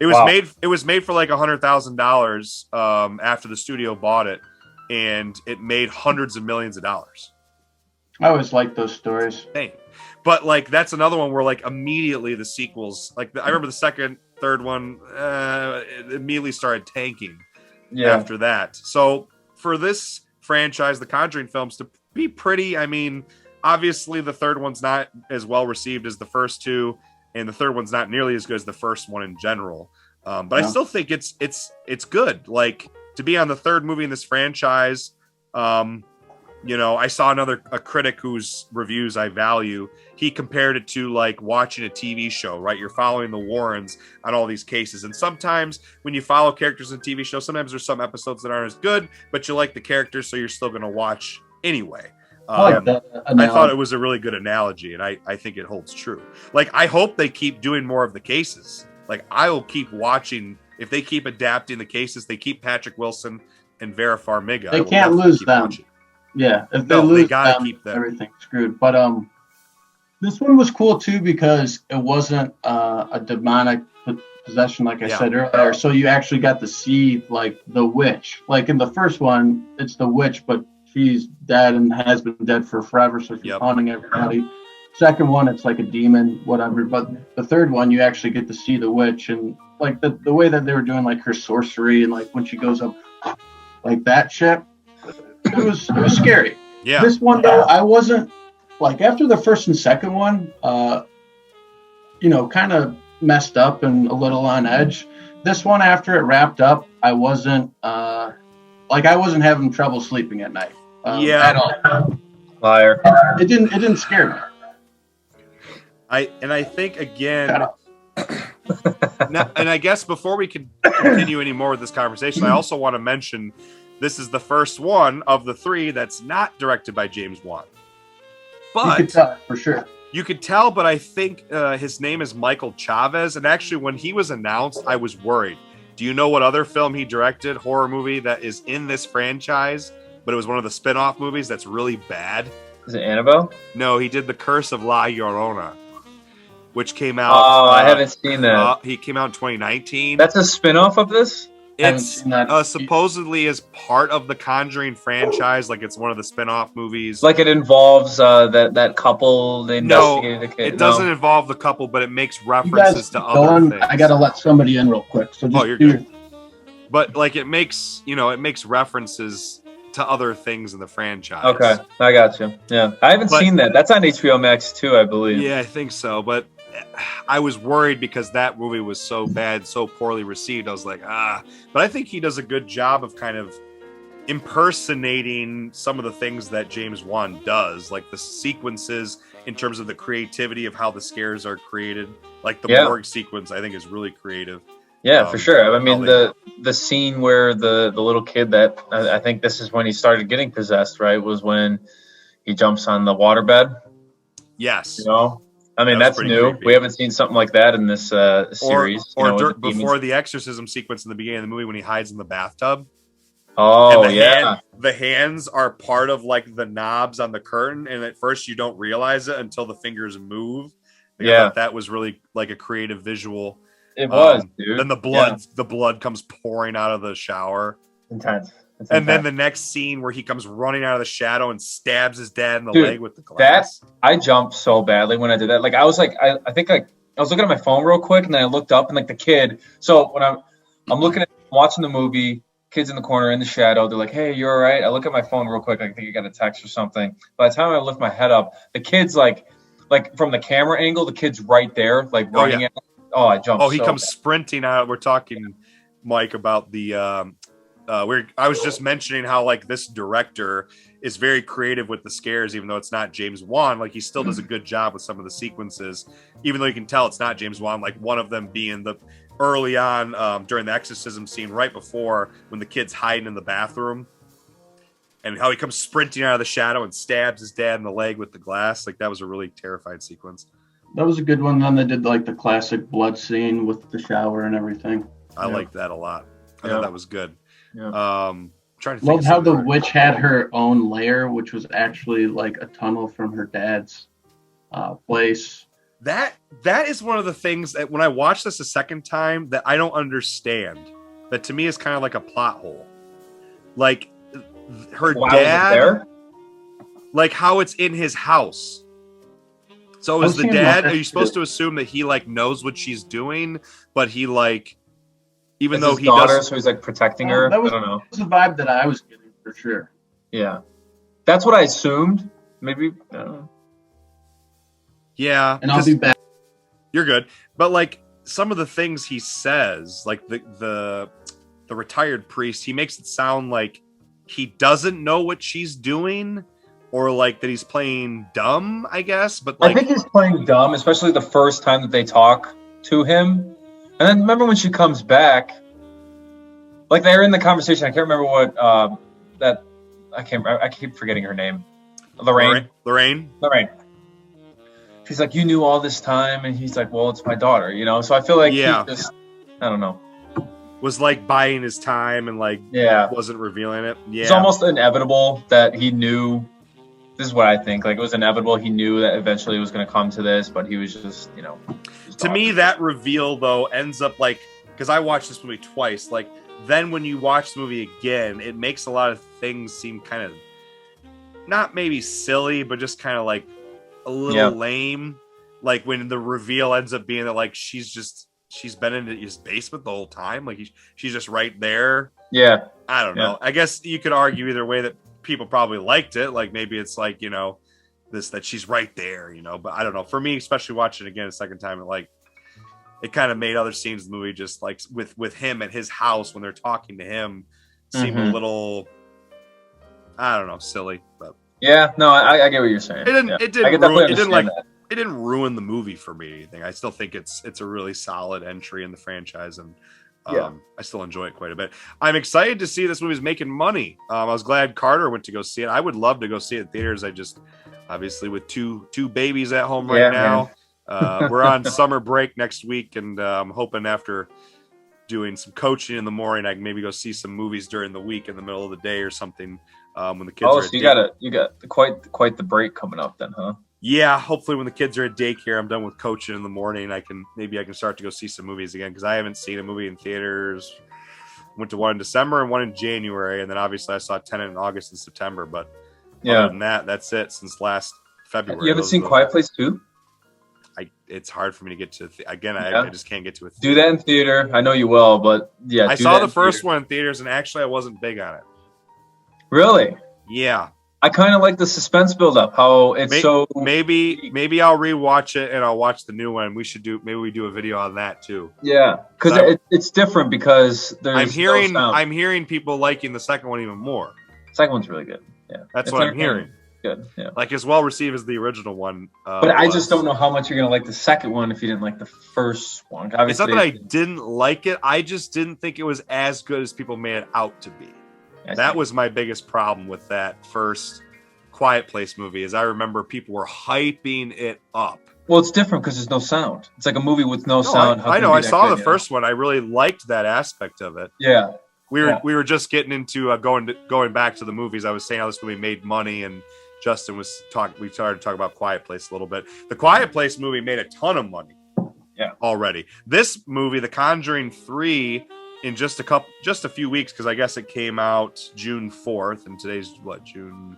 It was made for like $100,000 after the studio bought it, and it made hundreds of millions of dollars. I always like those stories. Dang. But like that's another one where like immediately the sequels, like I remember the second, third one, it immediately started tanking after that. So for this franchise, the Conjuring films, to be pretty, I mean, obviously the third one's not as well received as the first two, and the third one's not nearly as good as the first one in general. But I still think it's good. Like to be on the third movie in this franchise. I saw a critic whose reviews I value. He compared it to like watching a TV show, right? You're following the Warrens on all these cases. And sometimes when you follow characters in TV shows, sometimes there's some episodes that aren't as good, but you like the characters, so you're still going to watch anyway. I thought it was a really good analogy, and I think it holds true. Like, I hope they keep doing more of the cases. Like, I will keep watching. If they keep adapting the cases, they keep Patrick Wilson and Vera Farmiga. They can't lose them. Watching. Yeah, if they lose they gotta them, keep them. Everything's screwed. But this one was cool too because it wasn't a demonic possession, like I said earlier. So you actually got to see like the witch. Like in the first one, it's the witch, but she's dead and has been dead for forever. So she's haunting everybody. Second one, it's like a demon, whatever. But the third one, you actually get to see the witch, and like the way that they were doing like her sorcery, and like when she goes up like that shit. It was scary. Yeah. This one though, I wasn't like after the first and second one, kind of messed up and a little on edge. This one, after it wrapped up, I wasn't having trouble sleeping at night. At all. Liar. It didn't scare me. I think again. And I guess before we can continue any more with this conversation, I also want to mention. This is the first one of the three that's not directed by James Wan. But you could tell for sure. You could tell, but I think his name is Michael Chavez. And actually, when he was announced, I was worried. Do you know what other film he directed, horror movie that is in this franchise, but it was one of the spin-off movies that's really bad? Is it Annabelle? No, he did The Curse of La Llorona, which came out... I haven't seen that. He came out in 2019. That's a spin-off of this? It's supposedly as part of the Conjuring franchise, like it's one of the spin-off movies. Like it involves that couple. They investigated the case. It doesn't involve the couple, but it makes references to other things. I gotta let somebody in real quick. So just you're good. But like it makes references to other things in the franchise. Okay, I got you. Yeah, I haven't seen that. That's on HBO Max too, I believe. Yeah, I think so. But I was worried because that movie was so bad, so poorly received. I was like, But I think he does a good job of kind of impersonating some of the things that James Wan does, like the sequences in terms of the creativity of how the scares are created. Like the morgue sequence, I think is really creative. Yeah, for sure. I mean, the scene where the little kid that I think this is when he started getting possessed, right? Was when he jumps on the waterbed. Yes. You know, I mean, that's new. Creepy. We haven't seen something like that in this series. Or before the exorcism sequence in the beginning of the movie when he hides in the bathtub. Oh, and the hands are part of like the knobs on the curtain, and at first you don't realize it until the fingers move. I thought that was really like a creative visual. It was, dude. Then the blood comes pouring out of the shower. Intense. And then the next scene where he comes running out of the shadow and stabs his dad in the leg with the glass. I jumped so badly when I did that. Like I was like, I think I was looking at my phone real quick, and then I looked up and like the kid. So when I'm watching the movie. Kids in the corner in the shadow. They're like, "Hey, you're all right." I look at my phone real quick. I think I got a text or something. By the time I lift my head up, the kid's like from the camera angle, the kid's right there, like running at. Oh, I jumped. Oh, he comes sprinting out. We're talking, Mike, about the. I was just mentioning how like this director is very creative with the scares, even though it's not James Wan. Like he still does a good job with some of the sequences, even though you can tell it's not James Wan. Like one of them being the. Early on during the exorcism scene right before when the kid's hiding in the bathroom and how he comes sprinting out of the shadow and stabs his dad in the leg with the glass. Like that was a really terrifying sequence. That was a good one. Then they did like the classic blood scene with the shower and everything. I liked that a lot. I thought that was good. Yeah. Trying to love how the witch had her own lair, which was actually like a tunnel from her dad's place. That is one of the things that when I watch this a second time that I don't understand. That to me is kind of like a plot hole. Like her dad, like how it's in his house. So is the dad? Are you supposed to assume that he like knows what she's doing, but he like, even though he doesn't, so he's like protecting her. I don't know. That was the vibe that I was getting for sure. Yeah, that's what I assumed. Maybe. I don't know. Yeah, and I'll be back. You're good, but like some of the things he says, like the retired priest, he makes it sound like he doesn't know what she's doing, or like that he's playing dumb, I guess. But like, I think he's playing dumb, especially the first time that they talk to him. And then remember when she comes back, like they're in the conversation. I can't remember what I keep forgetting her name. Lorraine. She's like, "You knew all this time," and he's like, "Well, it's my daughter," you know. So I feel like he just, I don't know, was like buying his time and like wasn't revealing it. Yeah, it's almost inevitable that he knew. This is what I think. Like it was inevitable. He knew that eventually it was going to come to this, but he was just, you know. To me, that reveal though ends up like, because I watched this movie twice. Like then when you watch the movie again, it makes a lot of things seem kind of not maybe silly, but just kind of like a little lame. Like when the reveal ends up being that like she's been in his basement the whole time. Like she's just right there. Yeah. I don't know. I guess you could argue either way that people probably liked it. Like maybe it's like, you know, that she's right there, you know, but I don't know. For me, especially watching it again a second time, it kind of made other scenes of the movie just like with him at his house when they're talking to him seem a little, I don't know, silly. But yeah, no, I get what you're saying. It didn't ruin the movie for me or anything. I still think it's a really solid entry in the franchise, and I still enjoy it quite a bit. I'm excited to see this movie's making money. I was glad Carter went to go see it. I would love to go see it in theaters. I just obviously with two babies at home right now. We're on summer break next week, and I'm hoping after doing some coaching in the morning, I can maybe go see some movies during the week in the middle of the day or something. When the kids are at you got quite the break coming up then, huh? Yeah, hopefully when the kids are at daycare, I'm done with coaching in the morning. I can start to go see some movies again, because I haven't seen a movie in theaters. Went to one in December and one in January, and then obviously I saw Tenet in August and September. But other than that's it since last February. You haven't seen Quiet Place 2? It's hard for me to get to. I just can't get to it. Do that in theater. I know you will, but I saw the first one in theaters, and actually I wasn't big on it. Really? Yeah. I kind of like the suspense build-up. How it's maybe I'll rewatch it and I'll watch the new one. We do a video on that too. Yeah, because it's different because there's. I'm hearing people liking the second one even more. Second one's really good. Yeah, that's what I'm hearing. Good. Yeah, like as well received as the original one. But I just don't know how much you're gonna like the second one if you didn't like the first one. Obviously, it's not that I didn't like it. I just didn't think it was as good as people made it out to be. That was my biggest problem with that first Quiet Place movie. Is I remember people were hyping it up. Well, it's different because there's no sound. It's like a movie with no sound. I know. I saw the first one. I really liked that aspect of it. Yeah. We were just getting into going back to the movies. I was saying how this movie made money, and Justin was talking. We started to talk about Quiet Place a little bit. The Quiet Place movie made a ton of money. Yeah. Already, this movie, The Conjuring 3, in just a few weeks, because I guess it came out June 4th, and today's June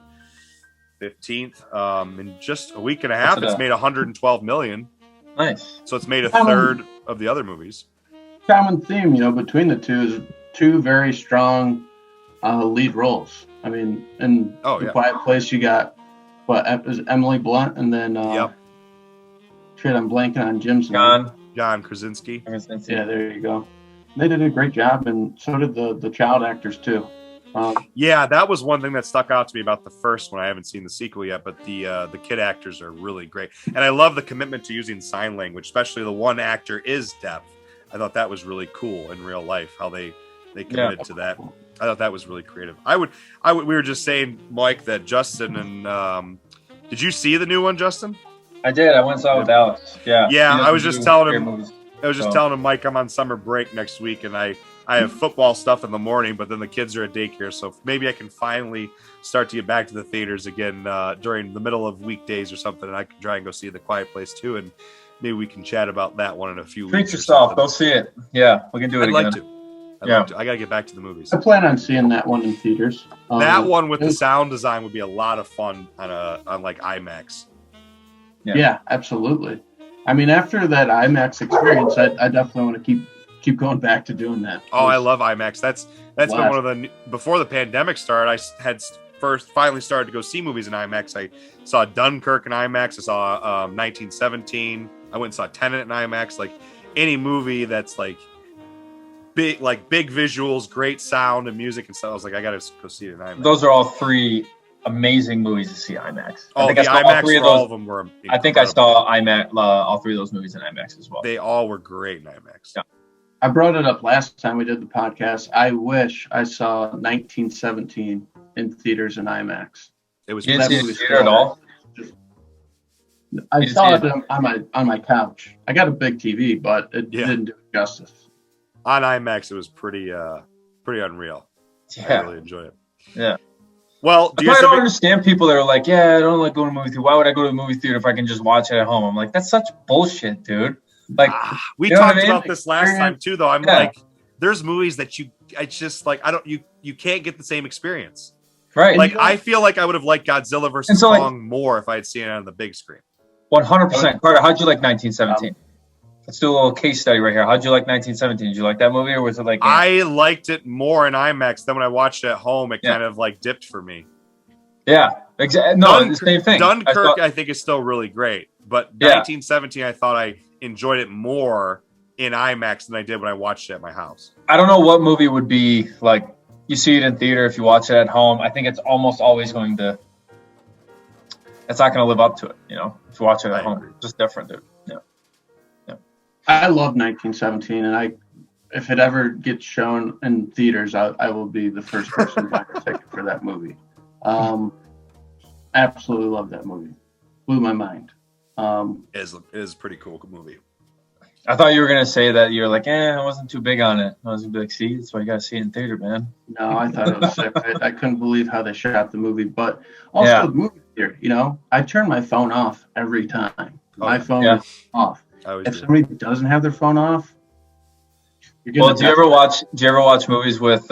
15th. In just a week and a half, it's made 112 million. Nice. So it's made a third of the other movies. Common theme, between the two is two very strong lead roles. I mean, in The Quiet Place, you got Emily Blunt, and then shit, I'm blanking on Jim's name. John Krasinski. Yeah, there you go. They did a great job, and so did the child actors too. That was one thing that stuck out to me about the first one. I haven't seen the sequel yet, but the kid actors are really great, and I love the commitment to using sign language. Especially the one actor is deaf. I thought that was really cool in real life how they committed to that. I thought that was really creative. We were just saying, Mike, that Justin and did you see the new one, Justin? I did. I went and saw it with Alex. Yeah. Yeah, I was just telling him, Mike, I'm on summer break next week, and I have football stuff in the morning, but then the kids are at daycare, so maybe I can finally start to get back to the theaters again during the middle of weekdays or something, and I can try and go see The Quiet Place too, and maybe we can chat about that one in a few weeks. Treat yourself. Go see it. Yeah, we can do it again. I'd like to. I got to get back to the movies. I plan on seeing that one in theaters. That one with the sound design would be a lot of fun on like IMAX. Yeah, absolutely. I mean, after that IMAX experience, I definitely want to keep going back to doing that. Oh, I love IMAX. That's been one of the before the pandemic started. I had finally started to go see movies in IMAX. I saw Dunkirk in IMAX. I saw 1917. I went and saw Tenet in IMAX. Like any movie that's like big visuals, great sound and music and stuff. I was like, I gotta go see it in IMAX. Those are all three amazing movies to see IMAX. Oh, I saw IMAX all three of those. All of them were incredible. I think I saw IMAX all three of those movies in IMAX as well. They all were great in IMAX. Yeah. I brought it up last time we did the podcast. I wish I saw 1917 in theaters in IMAX. It was. You didn't see it in theater at all? I saw it on my couch. I got a big TV, but it didn't do it justice. On IMAX, it was pretty unreal. Yeah. I really enjoyed it. Yeah. Well, I don't understand people that are like, yeah, I don't like going to the movie theater. Why would I go to the movie theater if I can just watch it at home? I'm like, that's such bullshit, dude. Like, we talked about this last time too, though. I'm like, there's movies that you can't get the same experience. Right. Like, I feel like I would have liked Godzilla vs. Kong more if I had seen it on the big screen. 100%. Carter, how'd you like 1917? Let's do a little case study right here. How'd you like 1917? Did you like that movie, or was it like? I liked it more in IMAX. Then when I watched it at home, it kind of like dipped for me. Yeah, exactly. No, the same thing. Dunkirk, I think, is still really great, but 1917, I thought I enjoyed it more in IMAX than I did when I watched it at my house. I don't know what movie would be like. You see it in theater if you watch it at home. I think it's almost always going to. It's not going to live up to it, if you watch it at home. It's just different, dude. Yeah. I love 1917, and if it ever gets shown in theaters, I will be the first person to buy a ticket for that movie. Absolutely love that movie. Blew my mind. It is a pretty cool movie. I thought you were going to say that you're like, I wasn't too big on it. I was going to be like, see, that's why you got to see it in theater, man. No, I thought it was sick. I couldn't believe how they shot the movie. But also the movie theater, I turn my phone off every time. My phone is off. If somebody doesn't have their phone off, do you ever watch movies with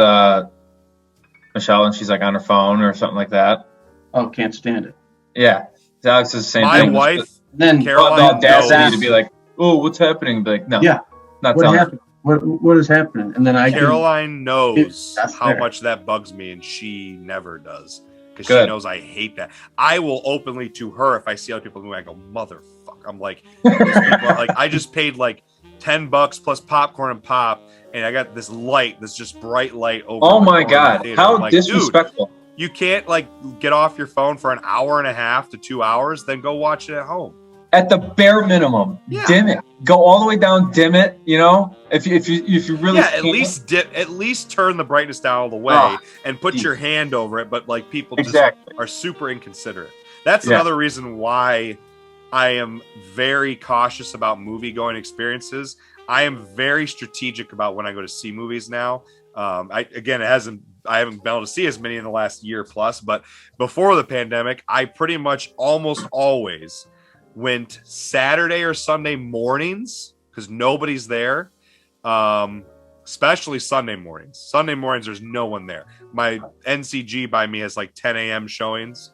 Michelle and she's like on her phone or something like that? Oh, can't stand it. Yeah, Alex is the same thing. My wife, then Caroline, dad's need to be like, oh, what's happening? Be like, no, not what telling happened? what is happening? And then Caroline knows how fair. much that bugs me, and she never does. Because she knows I hate that. I will openly to her if I see other people doing. I go, motherfucker. I'm like, I just paid like $10 plus popcorn and pop, and I got this light, this just bright light over. Oh my god! How like, disrespectful! Dude, you can't like get off your phone for an hour and a half to 2 hours, then go watch it at home. At the bare minimum, dim it. Go all the way down, dim it. You know, if you really at least turn the brightness down all the way and put your hand over it. But like people just are super inconsiderate. That's another reason why I am very cautious about movie going experiences. I am very strategic about when I go to see movies now. I haven't been able to see as many in the last year plus, but before the pandemic, I pretty much almost always went Saturday or Sunday mornings because nobody's there. Especially Sunday mornings. Sunday mornings, there's no one there. My NCG by me has like 10 a.m. showings.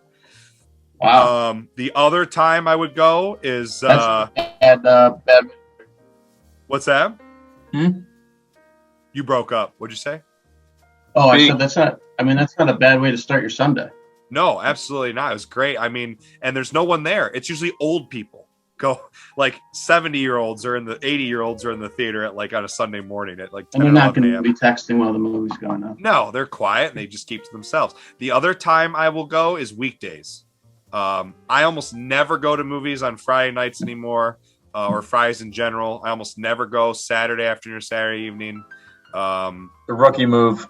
Wow. The other time I would go is what's that? You broke up. What'd you say? Oh, I said that's not a bad way to start your Sunday. No, absolutely not. It was great. I mean, and there's no one there. It's usually old people. Go like 70-year-olds or 80-year-olds are in the theater at like on a Sunday morning at like 10 and they're not going to be texting while the movie's going on. No, they're quiet and they just keep to themselves. The other time I will go is weekdays. I almost never go to movies on Friday nights anymore, or Fridays in general. I almost never go Saturday afternoon or Saturday evening. The rookie move.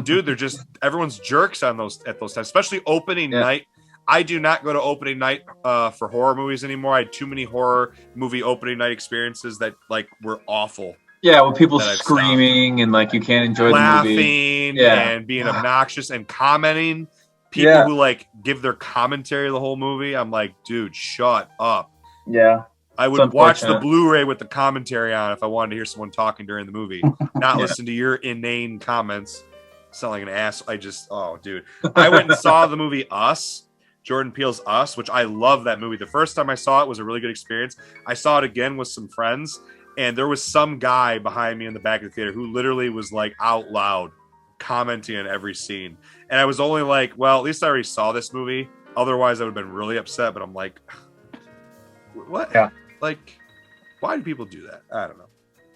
Dude, they're just everyone's jerks at those times, especially opening night. I do not go to opening night for horror movies anymore. I had too many horror movie opening night experiences that like were awful. Yeah, with people screaming and like you can't enjoy the movie. And being obnoxious and commenting. People who like give their commentary the whole movie. I'm like, dude, shut up. Yeah. I would watch the Blu-ray with the commentary on if I wanted to hear someone talking during the movie, not listen to your inane comments. Sound like an ass. Dude. I went and saw the movie Us, Jordan Peele's Us, which I love that movie. The first time I saw it was a really good experience. I saw it again with some friends, and there was some guy behind me in the back of the theater who literally was like out loud commenting on every scene. And I was only like, well, at least I already saw this movie. Otherwise, I would have been really upset. But I'm like, what? Yeah. Like, why do people do that? I don't know.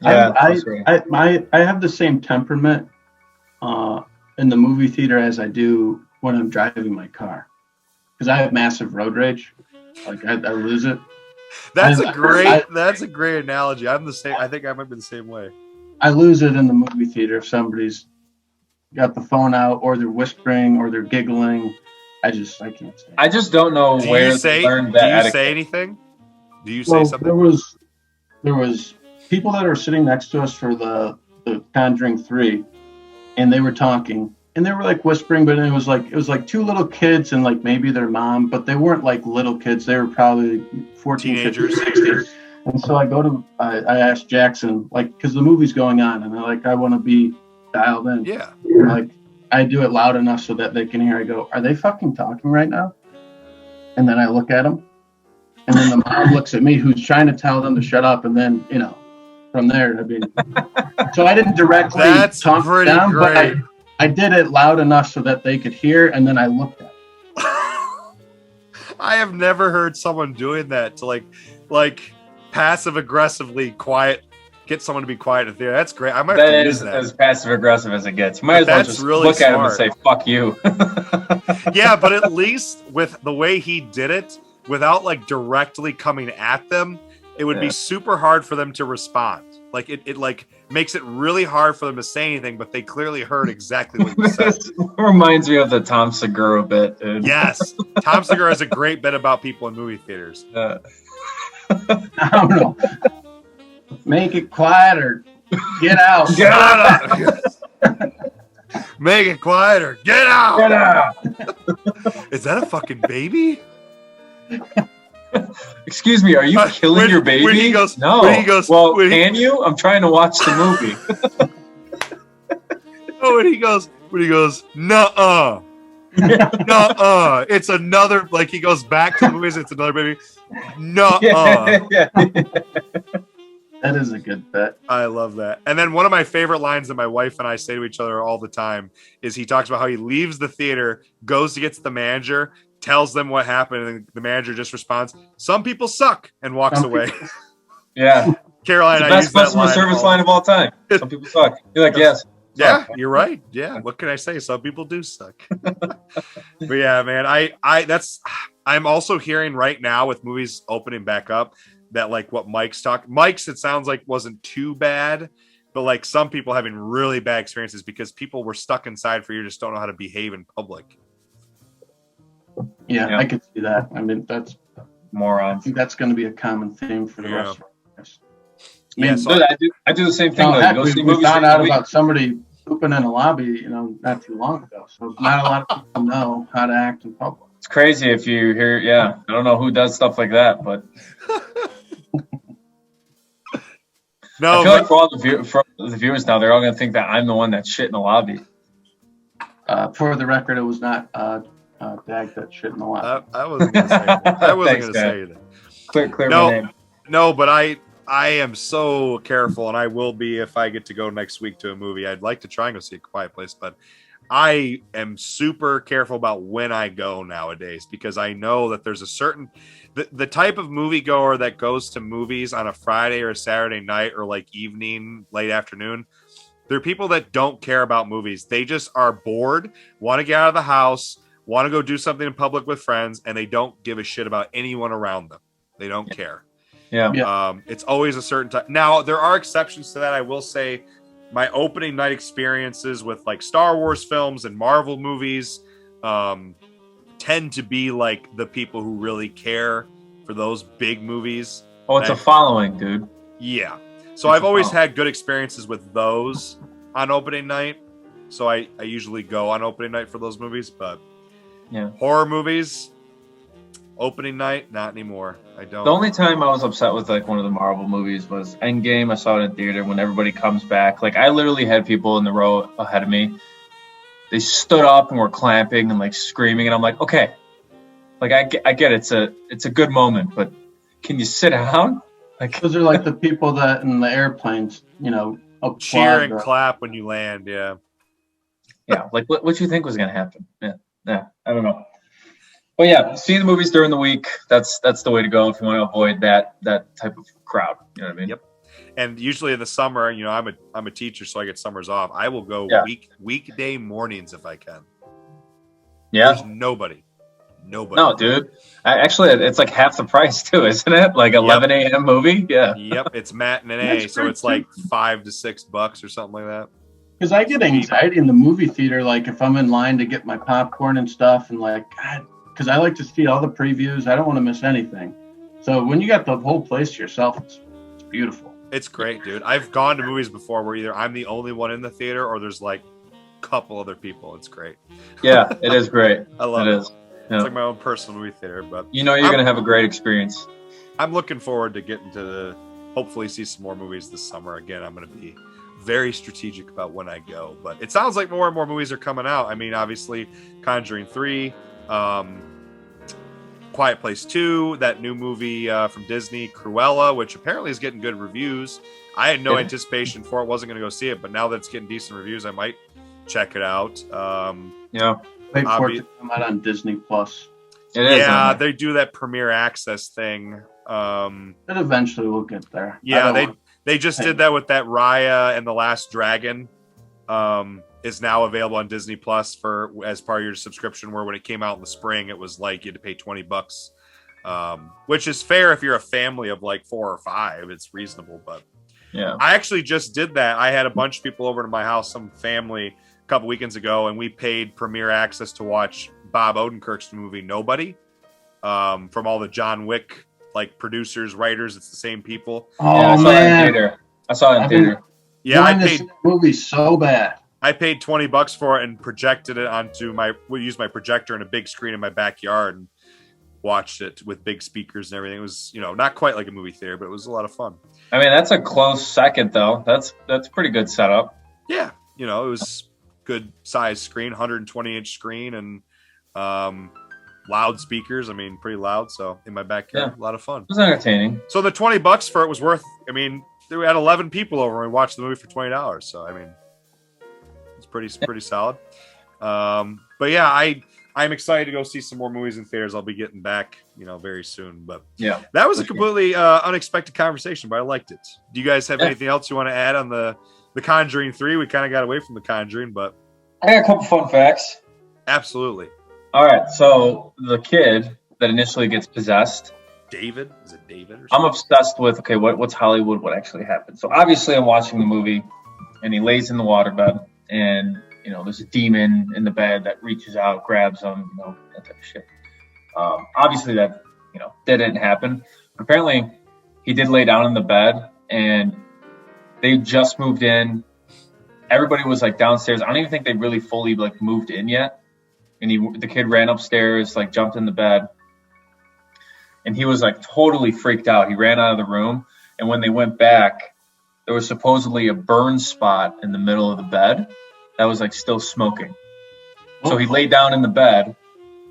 Yeah, I have the same temperament in the movie theater as I do when I'm driving my car, because I have massive road rage. Like I lose it. That's a great analogy. I'm the same. I think I might be the same way. I lose it in the movie theater if somebody's got the phone out or they're whispering or they're giggling. I can't stand it. I just don't know where they learned that. Do you say anything? Do you say something? There was people that were sitting next to us for the Conjuring 3, and they were talking, and they were like whispering, but it was like two little kids and like maybe their mom, but they weren't like little kids. They were probably 14, teenagers, 15, 16. And so I asked Jackson, like, because the movie's going on, and I want to be dialed in. Yeah. And, like, I do it loud enough so that they can hear. I go, are they fucking talking right now? And then I look at them. And then the mom looks at me, who's trying to tell them to shut up. And then, from there, so I didn't directly talk to them, but I did it loud enough so that they could hear. And then I looked at them. I have never heard someone doing that to like passive aggressively get someone to be quiet in the theater. That's great. I might have to use that. That is as passive aggressive as it gets. You might as well just really look at him and say, fuck you. Yeah, but at least with the way he did it, without like directly coming at them, it would be super hard for them to respond. Like it like makes it really hard for them to say anything, but they clearly heard exactly what you said. Reminds me of the Tom Segura bit, dude. Yes. Tom Segura has a great bit about people in movie theaters. I don't know. Make it quieter. Get out. Get out. Make it quieter. Get out. Get out. Is that a fucking baby? Excuse me, are you killing your baby? When he goes, no. When he goes, well, can you? I'm trying to watch the movie. When he goes, nuh-uh. Nuh-uh. It's another, like he goes back to the movies, it's another baby. Nuh-uh. That is a good bet. I love that. And then one of my favorite lines that my wife and I say to each other all the time is he talks about how he leaves the theater, goes to get to the manager, tells them what happened, and the manager just responds, "Some people suck," and walks away. Yeah. Caroline, the best customer service line of all time. Some people suck. You're like, yes. Yeah, you're right. Yeah. What can I say? Some people do suck. But yeah, man, I'm also hearing right now with movies opening back up that like what Mike's, it sounds like wasn't too bad, but like some people having really bad experiences because people were stuck inside for years, just don't know how to behave in public. Yeah, I could see that. I mean, that's morons. I think that's going to be a common theme for the rest of us. I do the same thing. We found out about somebody pooping in a lobby, not too long ago. So not a lot of people know how to act in public. It's crazy if you hear. Yeah, I don't know who does stuff like that, but no. I feel like for the viewers now, they're all going to think that I'm the one that shit in the lobby. For the record, it was not Dag that shit in the lobby. I wasn't going to say that. I wasn't going to say that. Clear my name. No, but I am so careful, and I will be if I get to go next week to a movie. I'd like to try and go see A Quiet Place, but I am super careful about when I go nowadays because I know that there's a certain the type of moviegoer that goes to movies on a Friday or a Saturday night or like evening, late afternoon. There are people that don't care about movies. They just are bored, want to get out of the house, want to go do something in public with friends, and they don't give a shit about anyone around them. They don't care. Yeah. It's always a certain time. Now, there are exceptions to that. I will say my opening night experiences with like Star Wars films and Marvel movies tend to be like the people who really care for those big movies. Oh, it's a following, dude. Yeah. So I've always had good experiences with those on opening night. So I usually go on opening night for those movies, but horror movies, opening night, not anymore. I don't. The only time I was upset with like one of the Marvel movies was Endgame. I saw it in theater when everybody comes back. Like I literally had people in the row ahead of me. They stood up and were clapping and like screaming, and I'm like, okay, like I get it's a good moment, but can you sit down? Like those are like the people that in the airplanes, cheer and clap when you land. Yeah. Yeah. Like what you think was gonna happen? Yeah. I don't know. But yeah, see the movies during the week. That's the way to go if you want to avoid that type of crowd. You know what I mean? Yep. And usually in the summer, I'm a teacher, so I get summers off. I will go weekday mornings if I can. Yeah. There's nobody. No, dude. Actually, it's like half the price too, isn't it? Like 11 a.m. movie. Yeah. Yep. It's matinee, so it's like $5 to $6 or something like that. Because I get anxiety in the movie theater, like if I'm in line to get my popcorn and stuff, and like, God, because I like to see all the previews. I don't want to miss anything. So when you got the whole place to yourself, it's beautiful. It's great, dude. I've gone to movies before where either I'm the only one in the theater or there's like a couple other people. It's great. Yeah, it is great. I love it. Yeah. It's like my own personal movie theater, but you're going to have a great experience. I'm looking forward to getting to hopefully see some more movies this summer. Again, I'm going to be very strategic about when I go, but it sounds like more and more movies are coming out. I mean, obviously Conjuring 3, Quiet Place 2, that new movie from Disney, Cruella, which apparently is getting good reviews. I had no anticipation for it, wasn't going to go see it, but now that it's getting decent reviews, I might check it out. Wait for it to come out on Disney Plus. Yeah, they do that premiere access thing. And eventually we'll get there. Yeah, they just did that with that Raya and the Last Dragon. Is now available on Disney Plus as part of your subscription, where when it came out in the spring, it was like you had to pay $20, which is fair if you're a family of like 4 or 5. It's reasonable, but yeah, I actually just did that. I had a bunch of people over to my house, some family, a couple weekends ago, and we paid premiere access to watch Bob Odenkirk's movie Nobody, from all the John Wick like producers, writers. It's the same people. Oh man, I saw it in theater. Yeah, I paid. This movie so bad. I paid $20 for it and projected it onto we used my projector and a big screen in my backyard and watched it with big speakers and everything. It was, not quite like a movie theater, but it was a lot of fun. I mean, that's a close second though. That's pretty good setup. Yeah. It was good size screen, 120-inch screen and loud speakers. I mean, pretty loud. So in my backyard, a lot of fun. It was entertaining. So the $20 for it was worth, we had 11 people over and we watched the movie for $20. So I mean, it's pretty solid. But yeah, I'm excited to go see some more movies in theaters. I'll be getting back, very soon. But Yeah, that was a completely unexpected conversation, but I liked it. Do you guys have anything else you want to add on the Conjuring 3? We kind of got away from the Conjuring, but I got a couple fun facts. Absolutely. All right, so the kid that initially gets possessed. David? Is it David or something? I'm obsessed with, what's Hollywood, what actually happened. So obviously I'm watching the movie, and he lays in the waterbed, and, there's a demon in the bed that reaches out, grabs him, that type of shit. Obviously that didn't happen. Apparently he did lay down in the bed, and they just moved in. Everybody was downstairs. I don't even think they really fully moved in yet. And the kid ran upstairs, jumped in the bed, and he was totally freaked out. He ran out of the room, and when they went back, there was supposedly a burn spot in the middle of the bed that was still smoking. So he laid down in the bed.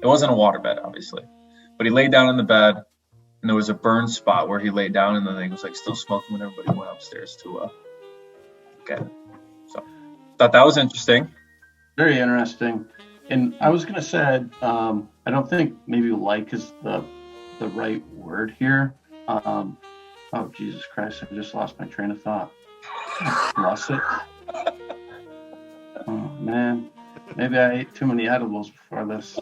It wasn't a waterbed, obviously, but he laid down in the bed, and there was a burn spot where he laid down, and the thing was still smoking when everybody went upstairs to get it. So thought that was interesting. Very interesting. And I was gonna say, I don't think maybe is the right word here. Oh Jesus Christ! I just lost my train of thought. Lost it. Oh man, maybe I ate too many edibles before this.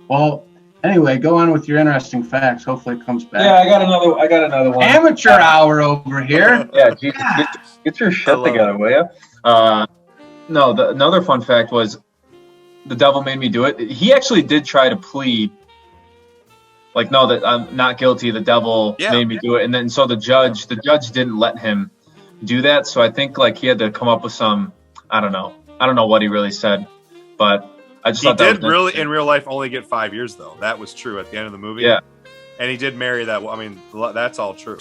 Well, anyway, go on with your interesting facts. Hopefully, it comes back. Yeah, I got another one. Amateur hour over here. Yeah, Jesus, get your shit together, will you? No, another fun fact was the devil made me do it. He actually did try to plead, no, that I'm not guilty. The devil made me do it, and then so the judge didn't let him do that. So I think he had to come up with some. I don't know what he really said, but I just thought he did really in real life only get 5 years though. That was true at the end of the movie. Yeah, and he did marry that. I mean, that's all true.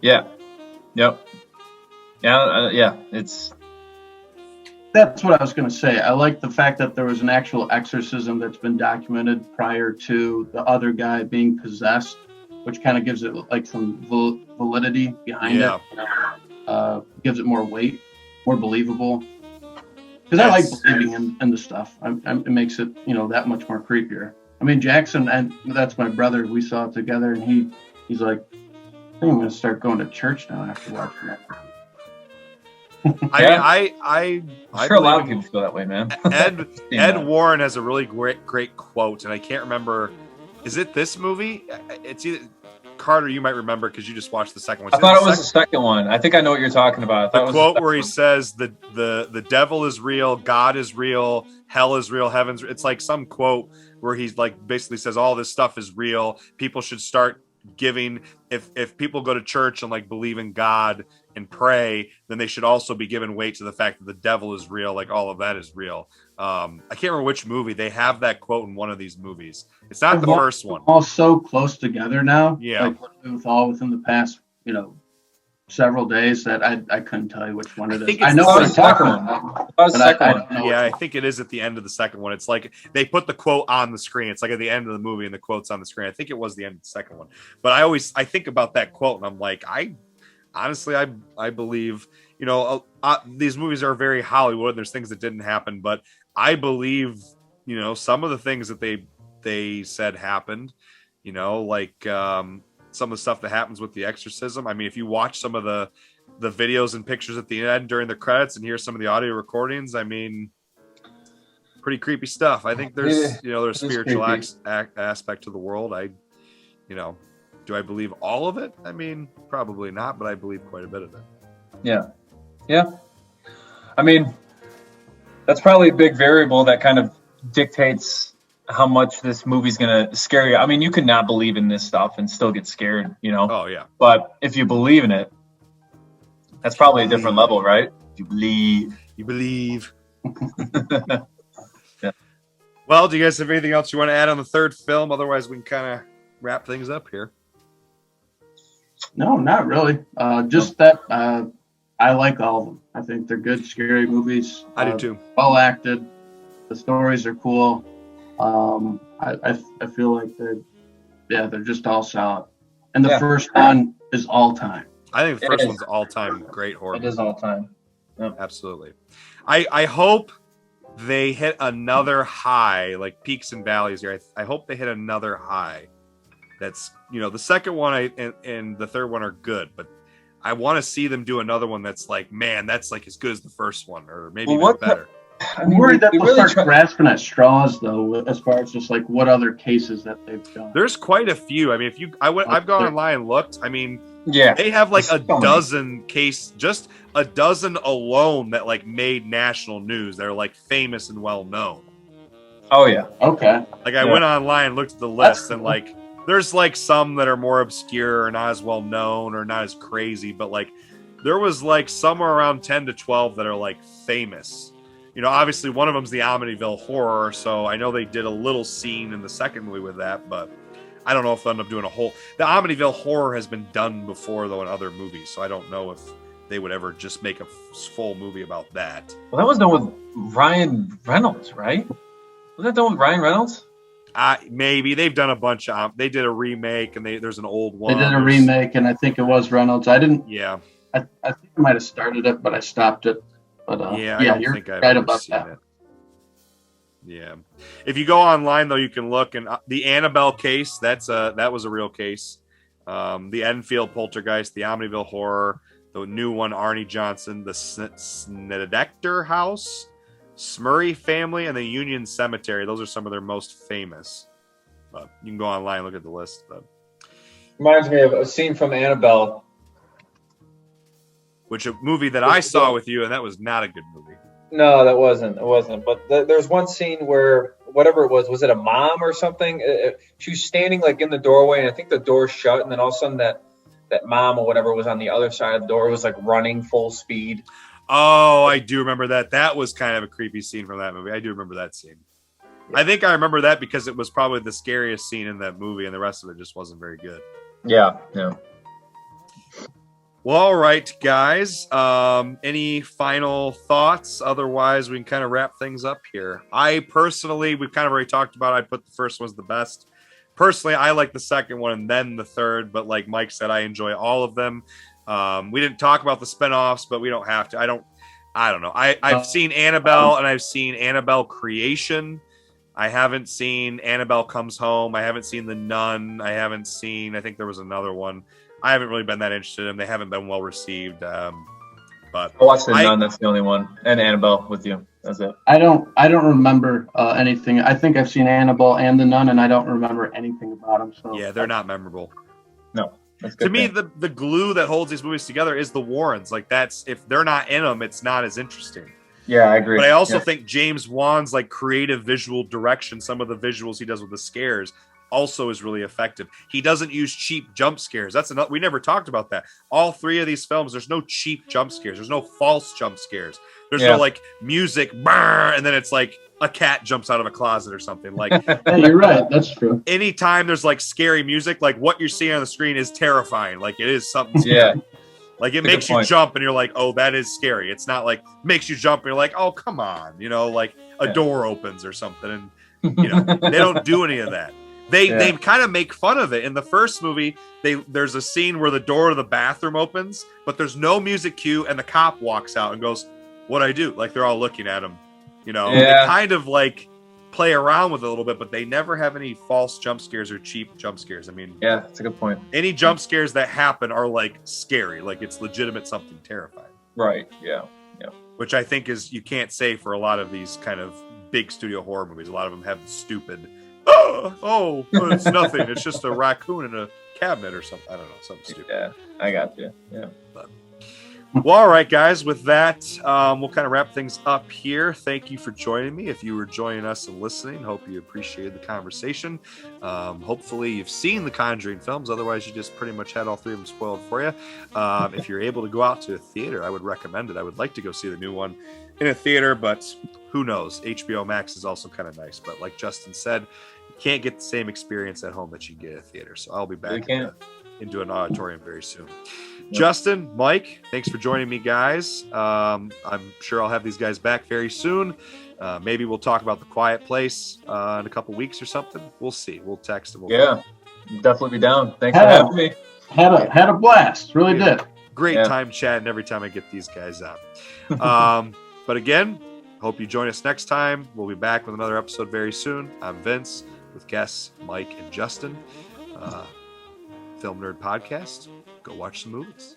Yeah. Yep. Yeah. That's what I was going to say. I like the fact that there was an actual exorcism that's been documented prior to the other guy being possessed, which kind of gives it some validity behind it. Gives it more weight, more believable. Because I like believing in the stuff. It makes it, that much more creepier. I mean, Jackson, and that's my brother. We saw it together, and he's like, I think I'm going to start going to church now after watching that. I'm sure a lot of people feel that way, man. Ed Warren has a really great quote, and I can't remember. Is it this movie? It's either Carter. You might remember because you just watched the second one. I thought it was the second one. I think I know what you're talking about. The quote where he says the devil is real, God is real, hell is real, heaven's. It's some quote where he's basically says all this stuff is real. People should start giving. If people go to church and believe in God and pray, then they should also be given weight to the fact that the devil is real. All of that is real. I can't remember which movie they have that quote in one of these movies. It's not the first one. All so close together now. Yeah, within the past several days that I couldn't tell you which one it is. I know what it's talking about. I think it is at the end of the second one. It's they put the quote on the screen. It's at the end of the movie and the quote's on the screen. I think it was the end of the second one. But I think about that quote and I'm I believe, these movies are very Hollywood. And there's things that didn't happen, but I believe, some of the things that they said happened, some of the stuff that happens with the exorcism. I mean, if you watch some of the videos and pictures at the end during the credits and hear some of the audio recordings, I mean, pretty creepy stuff. I think there's, there's a spiritual aspect to the world. Do I believe all of it? I mean, probably not, but I believe quite a bit of it. Yeah. I mean, that's probably a big variable that kind of dictates how much this movie's going to scare you. I mean, you could not believe in this stuff and still get scared, Oh, yeah. But if you believe in it, that's probably a different level, right? You believe. Yeah. Well, do you guys have anything else you want to add on the third film? Otherwise, we can kind of wrap things up here. No, not really. Just that I like all of them. I think they're good, scary movies. I do too. Well acted. The stories are cool. I feel like they're just all solid. And the first one, is all time. I think the first one's all-time great horror. It is all time. Yep. Absolutely. I hope they hit another high, like peaks and valleys here. I hope they hit another high. That's, the second one and the third one are good, but I want to see them do another one that's like, man, that's like as good as the first one, or maybe even better. I'm worried that they'll start grasping at straws, though, as far as just like what other cases that they've done. There's quite a few. I mean, I've gone online and looked. I mean, yeah, they have like a dozen just a dozen alone that like made national news. They're like famous and well known. Oh yeah, okay. Like I went online and looked at the list, and like there's like some that are more obscure or not as well known or not as crazy, but like there was like somewhere around 10 to 12 that are like famous. Obviously one of them's the Amityville Horror, so I know they did a little scene in the second movie with that, but I don't know if they'll end up doing a whole... The Amityville Horror has been done before, though, in other movies, so I don't know if they would ever just make a full movie about that. Well, that was done with Ryan Reynolds, right? Was that done with Ryan Reynolds? Maybe. They've done a bunch of... They did a remake, and there's an old one. They did a remake, and I think it was Reynolds. I didn't... Yeah. I think I might have started it, but I stopped it. But you're right about that. It. Yeah. If you go online, though, you can look. And the Annabelle case, that was a real case. The Enfield Poltergeist, the Amityville Horror, the new one, Arnie Johnson, the Snedeker House, Smurry Family, and the Union Cemetery. Those are some of their most famous. But you can go online and look at the list. But reminds me of a scene from Annabelle. Which a movie that I saw with you, and that was not a good movie. No, that wasn't. It wasn't. But there's one scene where, whatever it was it a mom or something? She was standing like in the doorway, and I think the door's shut, and then all of a sudden that mom or whatever was on the other side of the door was like running full speed. Oh, I do remember that. That was kind of a creepy scene from that movie. I do remember that scene. Yeah. I think I remember that because it was probably the scariest scene in that movie, and the rest of it just wasn't very good. Yeah. Well, all right, guys. Any final thoughts? Otherwise, we can kind of wrap things up here. I personally, we've kind of already talked about, I put the first one's the best. Personally, I like the second one and then the third, but like Mike said, I enjoy all of them. We didn't talk about the spinoffs, but we don't have to. I don't know. I've seen Annabelle and I've seen Annabelle Creation. I haven't seen Annabelle Comes Home. I haven't seen The Nun. I think there was another one. I haven't really been that interested in them. They haven't been well received. But I watched The Nun. That's the only one. And Annabelle with you. That's it. I don't remember anything. I think I've seen Annabelle and The Nun, and I don't remember anything about them. So yeah, they're not memorable. No. To me, the glue that holds these movies together is the Warrens. Like if they're not in them, it's not as interesting. Yeah, I agree. But I also think James Wan's like creative visual direction, some of the visuals he does with the scares, also is really effective. He doesn't use cheap jump scares. That's another. We never talked about that. All three of these films, there's no cheap jump scares. There's no false jump scares. There's no like music, and then it's like a cat jumps out of a closet or something. Like, yeah, you're right. That's true. Anytime there's like scary music, like what you're seeing on the screen is terrifying. Like it is something scary. Yeah. Like it makes you jump and you're like, oh, that is scary. It's not like makes you jump and you're like, oh, come on. Like a door opens or something. And they don't do any of that. They kind of make fun of it. In the first movie, there's a scene where the door of the bathroom opens, but there's no music cue and the cop walks out and goes, what'd I do? Like they're all looking at him. They kind of like play around with it a little bit, but they never have any false jump scares or cheap jump scares. I mean, yeah, that's a good point. Any jump scares that happen are like scary, like it's legitimate something terrifying. Right. Yeah. Which I think is you can't say for a lot of these kind of big studio horror movies. A lot of them have stupid. Oh, it's nothing. It's just a raccoon in a cabinet or something. I don't know, something stupid. Yeah, I got you. Yeah. Well, all right, guys. With that, we'll kind of wrap things up here. Thank you for joining me. If you were joining us and listening, hope you appreciated the conversation. Hopefully, you've seen the Conjuring films. Otherwise, you just pretty much had all three of them spoiled for you. If you're able to go out to a theater, I would recommend it. I would like to go see the new one in a theater, but who knows? HBO Max is also kind of nice. But like Justin said, you can't get the same experience at home that you get at a theater. So I'll be back into an auditorium very soon. Yep. Justin, Mike, thanks for joining me, guys. I'm sure I'll have these guys back very soon. Maybe we'll talk about The Quiet Place in a couple weeks or something. We'll see. We'll text and definitely be down. Thanks for having me. Had a blast. Really did. Great time chatting every time I get these guys on. But again, hope you join us next time. We'll be back with another episode very soon. I'm Vince with guests Mike and Justin. Film Nerd Podcast. Go watch some movies.